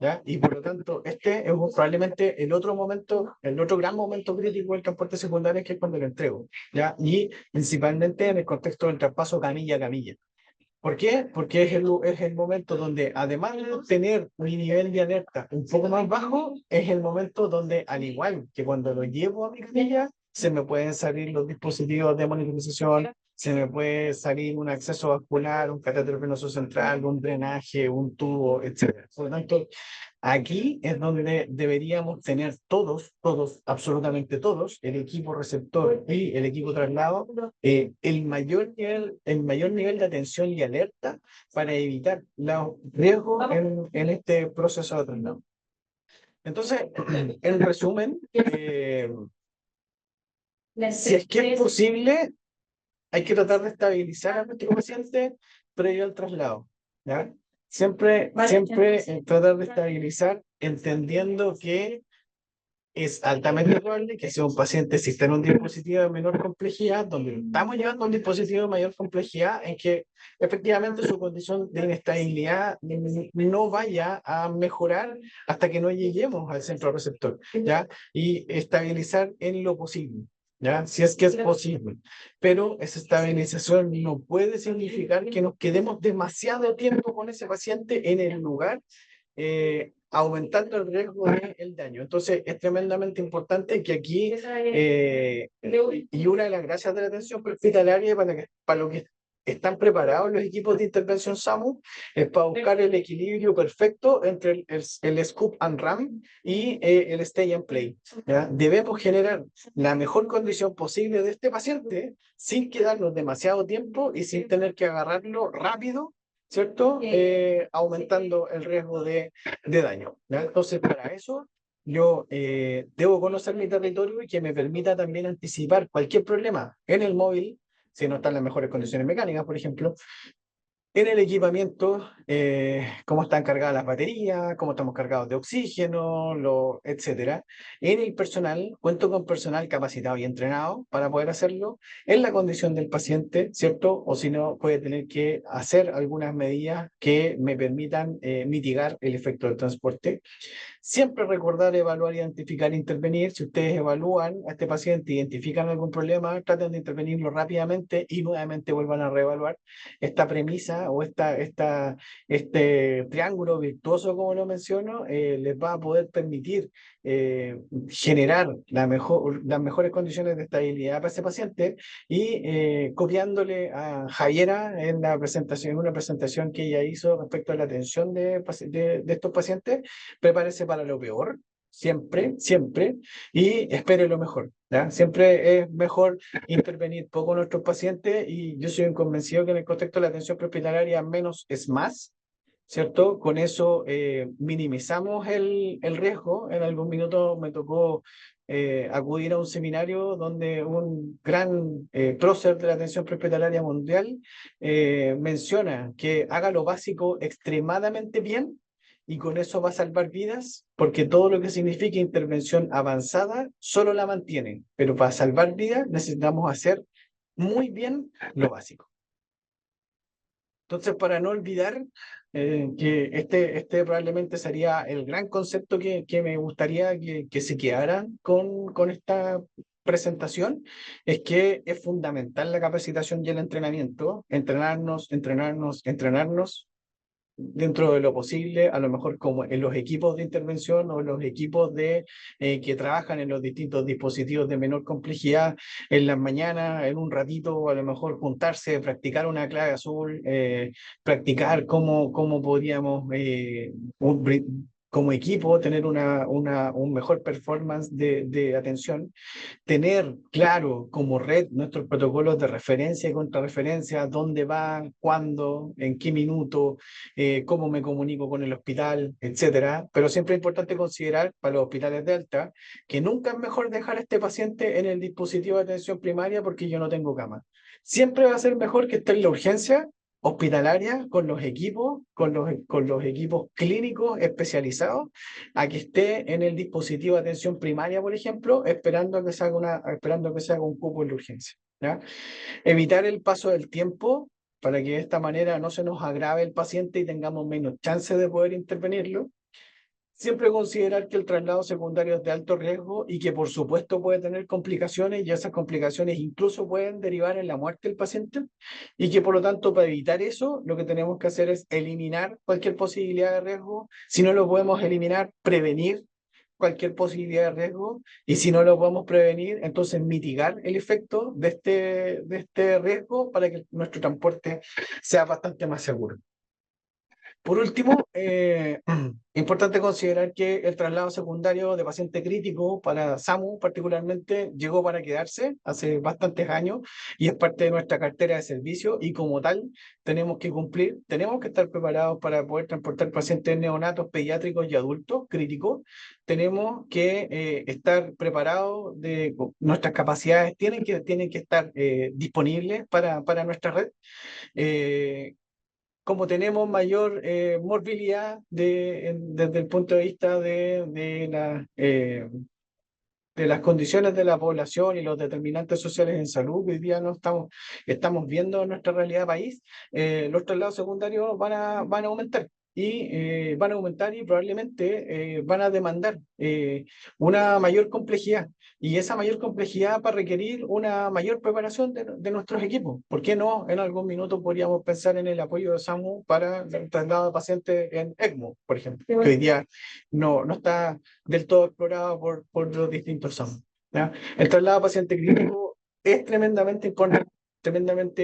¿ya? Y por lo tanto, este es probablemente el otro momento, el otro gran momento crítico del transporte secundario, que es cuando lo entrego, ¿ya? Y principalmente en el contexto del traspaso camilla a camilla. ¿Por qué? Porque es el momento donde, además de tener mi nivel de alerta un poco más bajo, es el momento donde, al igual que cuando lo llevo a mi camilla, se me pueden salir los dispositivos de monitorización, se me puede salir un acceso vascular, un catéter venoso central, un drenaje, un tubo, etc. Por lo tanto, aquí es donde deberíamos tener todos, absolutamente todos, el equipo receptor y el equipo traslado, el mayor nivel de atención y alerta para evitar los riesgos en este proceso de traslado. Entonces, en resumen, si es que es posible, hay que tratar de estabilizar a nuestro paciente previo al traslado, ¿ya? Siempre tratar de estabilizar, entendiendo que es altamente probable que sea un paciente si está en un dispositivo de menor complejidad, donde estamos llevando a un dispositivo de mayor complejidad, en que efectivamente su condición de inestabilidad no vaya a mejorar hasta que no lleguemos al centro receptor, ¿ya? Y estabilizar en lo posible, ¿ya? Si es que es posible. Pero esa estabilización no puede significar que nos quedemos demasiado tiempo con ese paciente en el lugar, aumentando el riesgo del daño. Entonces, es tremendamente importante que aquí, y una de las gracias de la atención prehospitalaria para lo que están preparados los equipos de intervención SAMU, es para buscar el equilibrio perfecto entre el scoop and ram y el stay and play, ¿ya? Debemos generar la mejor condición posible de este paciente sin quedarnos demasiado tiempo y sin tener que agarrarlo rápido, ¿cierto? Aumentando el riesgo de daño, ¿ya? Entonces, para eso, yo debo conocer mi territorio y que me permita también anticipar cualquier problema en el móvil, si no está en las mejores condiciones mecánicas, por ejemplo, en el equipamiento, cómo están cargadas las baterías, cómo estamos cargados de oxígeno, etcétera. En el personal, cuento con personal capacitado y entrenado para poder hacerlo en la condición del paciente, ¿cierto? O si no, puede tener que hacer algunas medidas que me permitan mitigar el efecto del transporte. Siempre recordar, evaluar, identificar, intervenir. Si ustedes evalúan a este paciente, identifican algún problema, traten de intervenirlo rápidamente y nuevamente vuelvan a reevaluar. Esta premisa o este triángulo virtuoso, como lo menciono, les va a poder permitir generar las mejores condiciones de estabilidad para ese paciente y copiándole a Javiera en una presentación que ella hizo respecto a la atención de estos pacientes, prepárese para lo peor, siempre, y espere lo mejor, ¿ya? Siempre es mejor intervenir poco en nuestros pacientes y yo soy un convencido que en el contexto de la atención prehospitalaria menos es más, ¿cierto? Con eso minimizamos el riesgo. En algún minuto me tocó acudir a un seminario donde un gran prócer de la atención prehospitalaria mundial menciona que haga lo básico extremadamente bien y con eso va a salvar vidas, porque todo lo que signifique intervención avanzada solo la mantiene, pero para salvar vidas necesitamos hacer muy bien lo básico. Entonces, para no olvidar que este probablemente sería el gran concepto que me gustaría que se quedara con esta presentación, es que es fundamental la capacitación y el entrenamiento, entrenarnos dentro de lo posible, a lo mejor como en los equipos de intervención o los equipos que trabajan en los distintos dispositivos de menor complejidad, en las mañanas, en un ratito, a lo mejor juntarse, practicar una clave azul, practicar cómo podríamos como equipo tener un mejor performance de atención, tener claro como red nuestros protocolos de referencia y contrarreferencia, dónde va, cuándo, en qué minuto, cómo me comunico con el hospital, etcétera. Pero siempre es importante considerar para los hospitales de alta que nunca es mejor dejar a este paciente en el dispositivo de atención primaria porque yo no tengo cama. Siempre va a ser mejor que esté en la urgencia hospitalaria con los equipos, con los equipos clínicos especializados, a que esté en el dispositivo de atención primaria, por ejemplo, esperando que se haga un cupo en la urgencia, ¿ya? Evitar el paso del tiempo para que de esta manera no se nos agrave el paciente y tengamos menos chance de poder intervenirlo. Siempre considerar que el traslado secundario es de alto riesgo y que por supuesto puede tener complicaciones y esas complicaciones incluso pueden derivar en la muerte del paciente y que por lo tanto para evitar eso lo que tenemos que hacer es eliminar cualquier posibilidad de riesgo. Si no lo podemos eliminar, prevenir cualquier posibilidad de riesgo y si no lo podemos prevenir, entonces mitigar el efecto de este riesgo para que nuestro transporte sea bastante más seguro. Por último, importante considerar que el traslado secundario de paciente crítico para SAMU particularmente llegó para quedarse hace bastantes años y es parte de nuestra cartera de servicio y como tal tenemos que cumplir, tenemos que estar preparados para poder transportar pacientes neonatos, pediátricos y adultos críticos. Tenemos que estar preparados, nuestras capacidades tienen que estar disponibles para nuestra red. Como tenemos mayor morbilidad desde el punto de vista de las condiciones de la población y los determinantes sociales en salud, hoy día no estamos viendo nuestra realidad país, los traslados secundarios van a aumentar. Van a aumentar y probablemente van a demandar una mayor complejidad. Y esa mayor complejidad va a requerir una mayor preparación de nuestros equipos. ¿Por qué no? En algún minuto podríamos pensar en el apoyo de SAMU para el traslado de pacientes en ECMO, por ejemplo, que hoy día no está del todo explorado por los distintos SAMU, ¿ya? El traslado a paciente clínico es tremendamente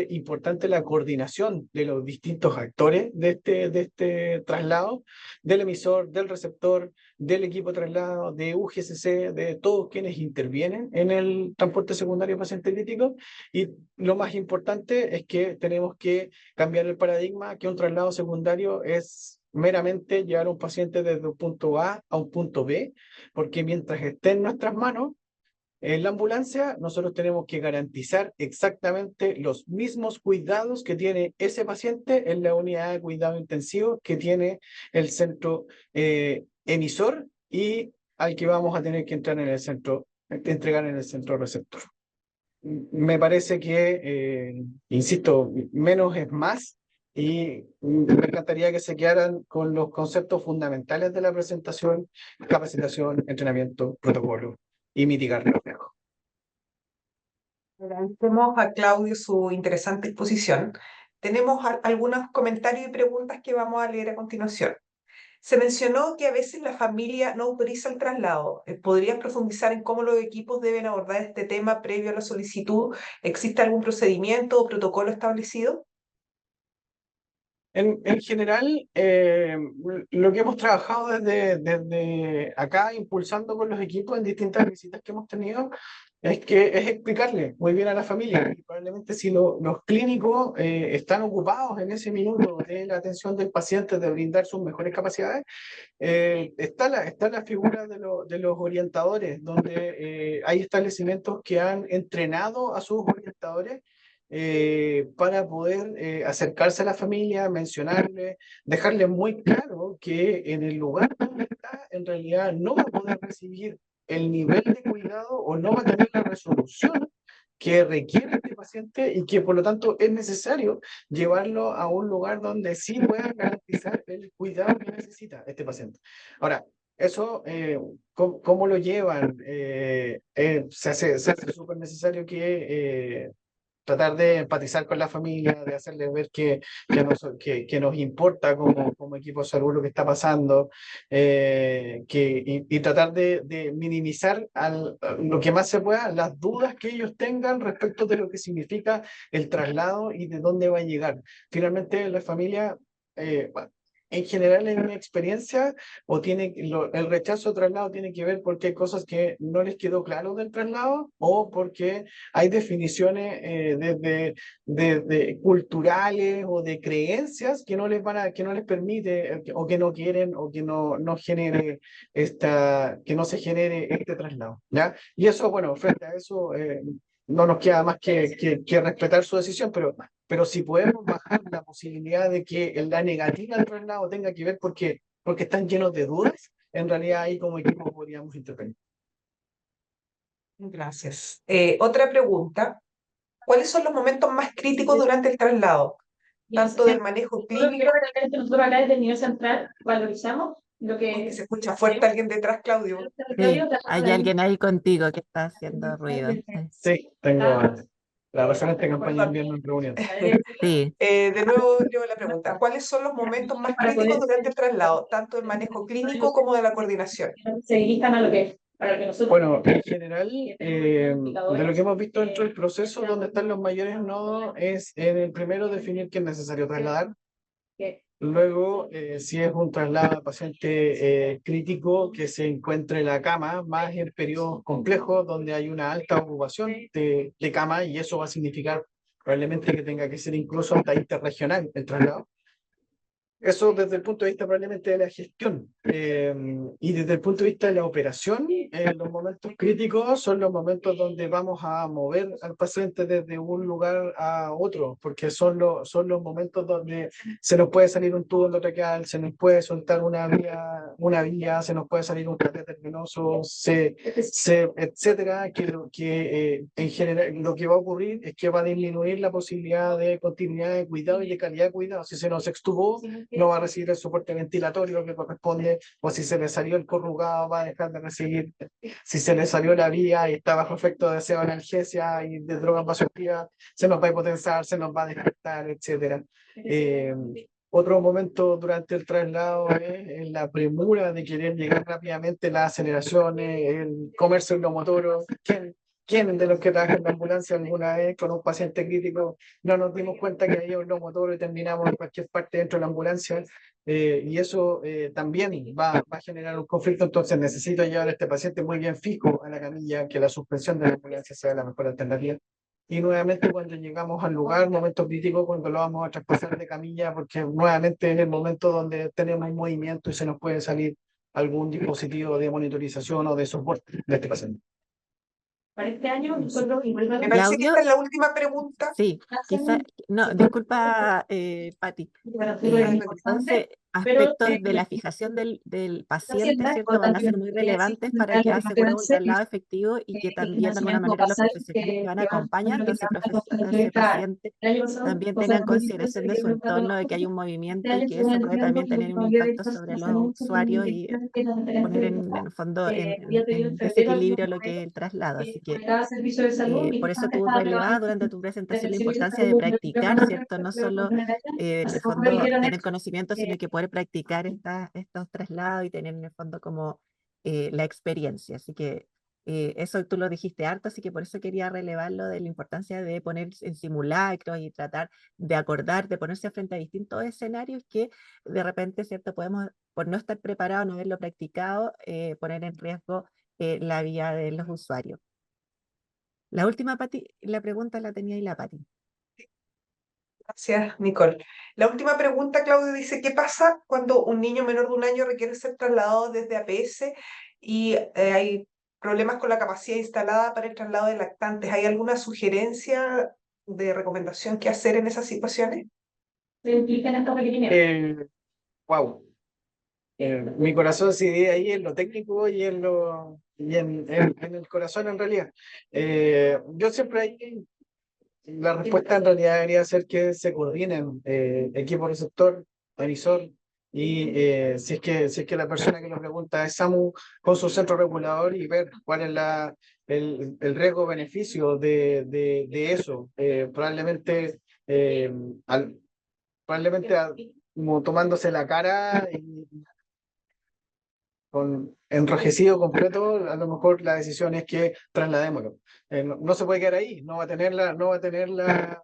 importante la coordinación de los distintos actores de este traslado, del emisor, del receptor, del equipo de traslado, de UGSC, de todos quienes intervienen en el transporte secundario de paciente crítico. Y lo más importante es que tenemos que cambiar el paradigma, que un traslado secundario es meramente llevar a un paciente desde un punto A a un punto B, porque mientras esté en nuestras manos, en la ambulancia, nosotros tenemos que garantizar exactamente los mismos cuidados que tiene ese paciente en la unidad de cuidado intensivo que tiene el centro emisor y al que vamos a tener que entregar en el centro receptor. Me parece que, insisto, menos es más y me encantaría que se quedaran con los conceptos fundamentales de la presentación: capacitación, entrenamiento, protocolo y mitigar riesgos. Agradecemos a Claudio su interesante exposición. Tenemos algunos comentarios y preguntas que vamos a leer a continuación. Se mencionó que a veces la familia no autoriza el traslado. ¿Podrías profundizar en cómo los equipos deben abordar este tema previo a la solicitud? ¿Existe algún procedimiento o protocolo establecido? En general, lo que hemos trabajado desde acá, impulsando con los equipos en distintas visitas que hemos tenido, es explicarle muy bien a la familia. Y probablemente si los clínicos están ocupados en ese minuto de la atención del paciente, de brindar sus mejores capacidades, está la figura de los orientadores, donde hay establecimientos que han entrenado a sus orientadores para poder acercarse a la familia, mencionarle, dejarle muy claro que en el lugar donde está, en realidad no va a poder recibir el nivel de cuidado o no va a tener la resolución que requiere este paciente y que por lo tanto es necesario llevarlo a un lugar donde sí pueda garantizar el cuidado que necesita este paciente. Ahora, eso, ¿cómo lo llevan? Se hace súper necesario que tratar de empatizar con la familia, de hacerles ver que nos importa como equipo de salud lo que está pasando, y tratar de minimizar lo que más se pueda las dudas que ellos tengan respecto de lo que significa el traslado y de dónde va a llegar. Finalmente, la familia... en general, en mi experiencia, el rechazo al traslado tiene que ver porque hay cosas que no les quedó claro del traslado o porque hay definiciones culturales o de creencias que no les que no les permite o que no quieren o que no genere que no se genere este traslado, ¿ya? Y eso, bueno, frente a eso, no nos queda más que respetar su decisión, pero si podemos bajar la posibilidad de que la negativa del traslado tenga que ver porque están llenos de dudas, en realidad ahí como equipo podríamos intervenir. Gracias. Otra pregunta. ¿Cuáles son los momentos más críticos durante el traslado? Tanto del manejo Yo clínico, quiero agregar que nosotros acá desde el nivel central valorizamos lo que que se escucha fuerte alguien detrás, Claudio. Sí, hay alguien ahí contigo que está haciendo ruido. Sí, tengo la persona de esta campaña enviando en reunión. Sí, De nuevo leo la pregunta. ¿Cuáles son los momentos más críticos durante el traslado, tanto del manejo clínico como de la coordinación? se dirijan a lo que, para lo que nosotros... Bueno, en general, de lo que hemos visto dentro del proceso, donde están los mayores nodos, es en el primero definir qué es necesario trasladar. Luego, si es un traslado de paciente crítico que se encuentre en la cama, más en periodos complejos donde hay una alta ocupación de cama, y eso va a significar probablemente que tenga que ser incluso hasta interregional el traslado. Eso desde el punto de vista probablemente de la gestión, y desde el punto de vista de la operación, los momentos críticos son los momentos donde vamos a mover al paciente desde un lugar a otro, porque son los momentos donde se nos puede salir un tubo endotraqueal, se nos puede soltar una vía, se nos puede salir un catéter venoso, etcétera, que en general lo que va a ocurrir es que va a disminuir la posibilidad de continuidad de cuidado y de calidad de cuidado. Si se nos extubó, no va a recibir el soporte ventilatorio que corresponde, o si se le salió el corrugado, va a dejar de recibir. Si se le salió la vía y está bajo efecto de analgesia y de drogas vasoactivas, se nos va a hipotensar, se nos va a despertar, etcétera. Otro momento durante el traslado es la premura de querer llegar rápidamente, las aceleraciones, el comerse un neumotoro. ¿Quién de los que trabajan en la ambulancia alguna vez con un paciente crítico no nos dimos cuenta que había un neumotoro y terminamos en cualquier parte dentro de la ambulancia? Y eso también va a generar un conflicto. Entonces necesito llevar a este paciente muy bien fijo a la camilla, que la suspensión de la ambulancia sea la mejor alternativa. Y nuevamente cuando llegamos al lugar, momento crítico, cuando lo vamos a traspasar de camilla, porque nuevamente es el momento donde tenemos movimiento y se nos puede salir algún dispositivo de monitorización o de soporte de este paciente. Para este año, nosotros... Me parece que Claudio, esta es la última pregunta. sí, quizá, no, disculpa, Pati. Entonces, aspectos de la fijación del paciente, ¿cierto? Van a ser muy relevantes para que asegurar un traslado efectivo y que también de alguna manera los profesionales que van acompañando a ese paciente también tengan consideración de su entorno, de que hay un movimiento y que eso puede también tener un impacto sobre los usuarios y poner en el fondo en desequilibrio lo que es el traslado. Así que por eso tú relevabas durante tu presentación la importancia de practicar, ¿cierto? No solo en el fondo tener conocimiento, sino que poder practicar estos traslados y tener en el fondo como la experiencia. Así que eso tú lo dijiste harto, así que por eso quería relevarlo de la importancia de poner en simulacros y tratar de acordar, de ponerse frente a distintos escenarios que de repente, ¿cierto? Podemos, por no estar preparados, no haberlo practicado, poner en riesgo la vida de los usuarios. La última, Pati, la pregunta la tenía ahí la Pati. Gracias, Nicole. La última pregunta, Claudio, dice, ¿qué pasa cuando un niño menor de 1 año requiere ser trasladado desde APS y hay problemas con la capacidad instalada para el traslado de lactantes? ¿Hay alguna sugerencia de recomendación que hacer en esas situaciones? Wow. Mi corazón se divide ahí en lo técnico y en lo en el corazón en realidad. Yo siempre ahí, la respuesta en realidad debería ser que se coordinen equipo receptor, emisor, y si es que la persona que lo pregunta es SAMU con su centro regulador y ver cuál es el riesgo-beneficio de eso. Eh, al- como tomándose la cara y con enrojecido completo, a lo mejor la decisión es que trasladémoslo. No se puede quedar ahí, no va a tener la,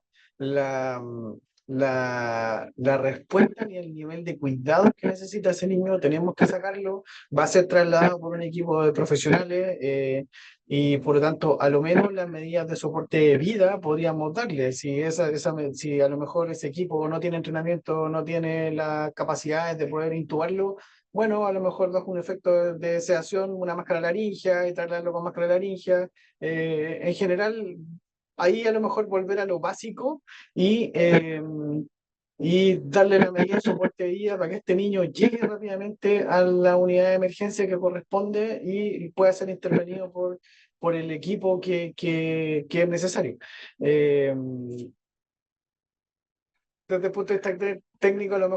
la respuesta ni el nivel de cuidado que necesita ese niño. Tenemos que sacarlo, va a ser trasladado por un equipo de profesionales y por lo tanto, a lo menos las medidas de soporte de vida podríamos darle. Si a lo mejor ese equipo no tiene entrenamiento, no tiene las capacidades de poder intubarlo, bueno, a lo mejor bajo un efecto de sedación, una máscara laringea y tratarlo con máscara laringea. En general, ahí a lo mejor volver a lo básico y darle la medida de soporte de vida para que este niño llegue rápidamente a la unidad de emergencia que corresponde y pueda ser intervenido por el equipo que es necesario. Eh, Desde el punto de vista técnico, a lo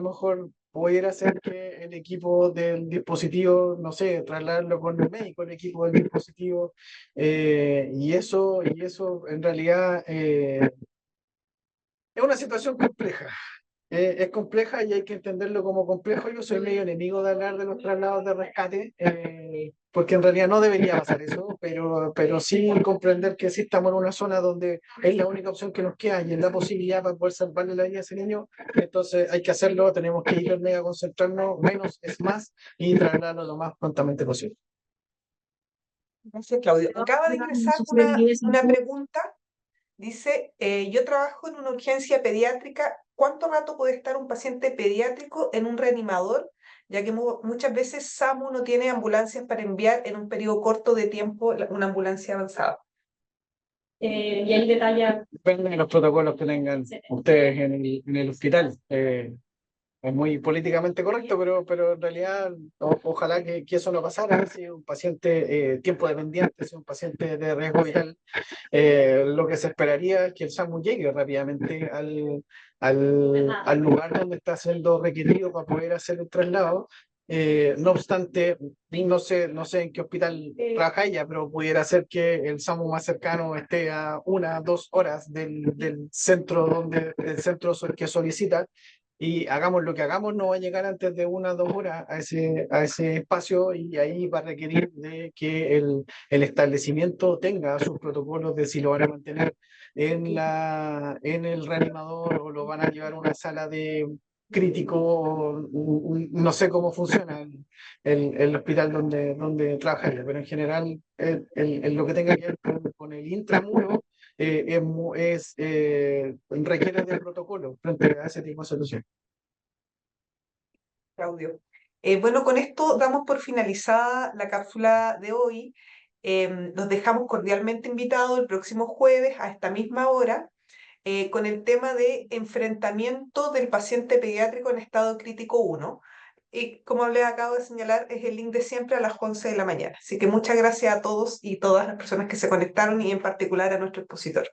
mejor pudiera ser que el equipo del dispositivo, no sé, trasladarlo con el médico, el equipo del dispositivo, y eso en realidad es una situación compleja. Es compleja y hay que entenderlo como complejo. Yo soy medio enemigo de hablar de los traslados de rescate, porque en realidad no debería pasar eso, pero sí comprender que sí estamos en una zona donde es la única opción que nos queda y es la posibilidad para poder salvarle la vida a ese niño. Entonces hay que hacerlo, tenemos que ir mega concentrarnos, menos es más, y trasladarlo lo más prontamente posible. Gracias, Claudio. Acaba de ingresar una pregunta. Dice, yo trabajo en una urgencia pediátrica. ¿Cuánto rato puede estar un paciente pediátrico en un reanimador? Ya que muchas veces SAMU no tiene ambulancias para enviar en un periodo corto de tiempo una ambulancia avanzada. Y ahí detalla. Depende de los protocolos que tengan ustedes en el hospital. Es muy políticamente correcto, pero en realidad ojalá que eso no pasara. Si un paciente tiempo dependiente, si un paciente de riesgo vital, lo que se esperaría es que el SAMU llegue rápidamente al lugar donde está siendo requerido para poder hacer el traslado. No obstante, no sé en qué hospital trabaja ella, pero pudiera ser que el SAMU más cercano esté a 1 o 2 horas del centro que solicita, y hagamos lo que hagamos, no va a llegar antes de 1 o 2 horas a ese espacio, y ahí va a requerir de que el establecimiento tenga sus protocolos de si lo van a mantener en el reanimador o lo van a llevar a una sala de crítico. No sé cómo funciona el hospital donde trabaja ella, pero en general lo que tenga que ver con el intramuro requiere de protocolo frente a ese tipo de solución. Claudio. Bueno, con esto damos por finalizada la cápsula de hoy. Los dejamos cordialmente invitados el próximo jueves a esta misma hora con el tema de enfrentamiento del paciente pediátrico en estado crítico 1. Y como les acabo de señalar, es el link de siempre a las 11 de la mañana. Así que muchas gracias a todos y todas las personas que se conectaron y en particular a nuestro expositor.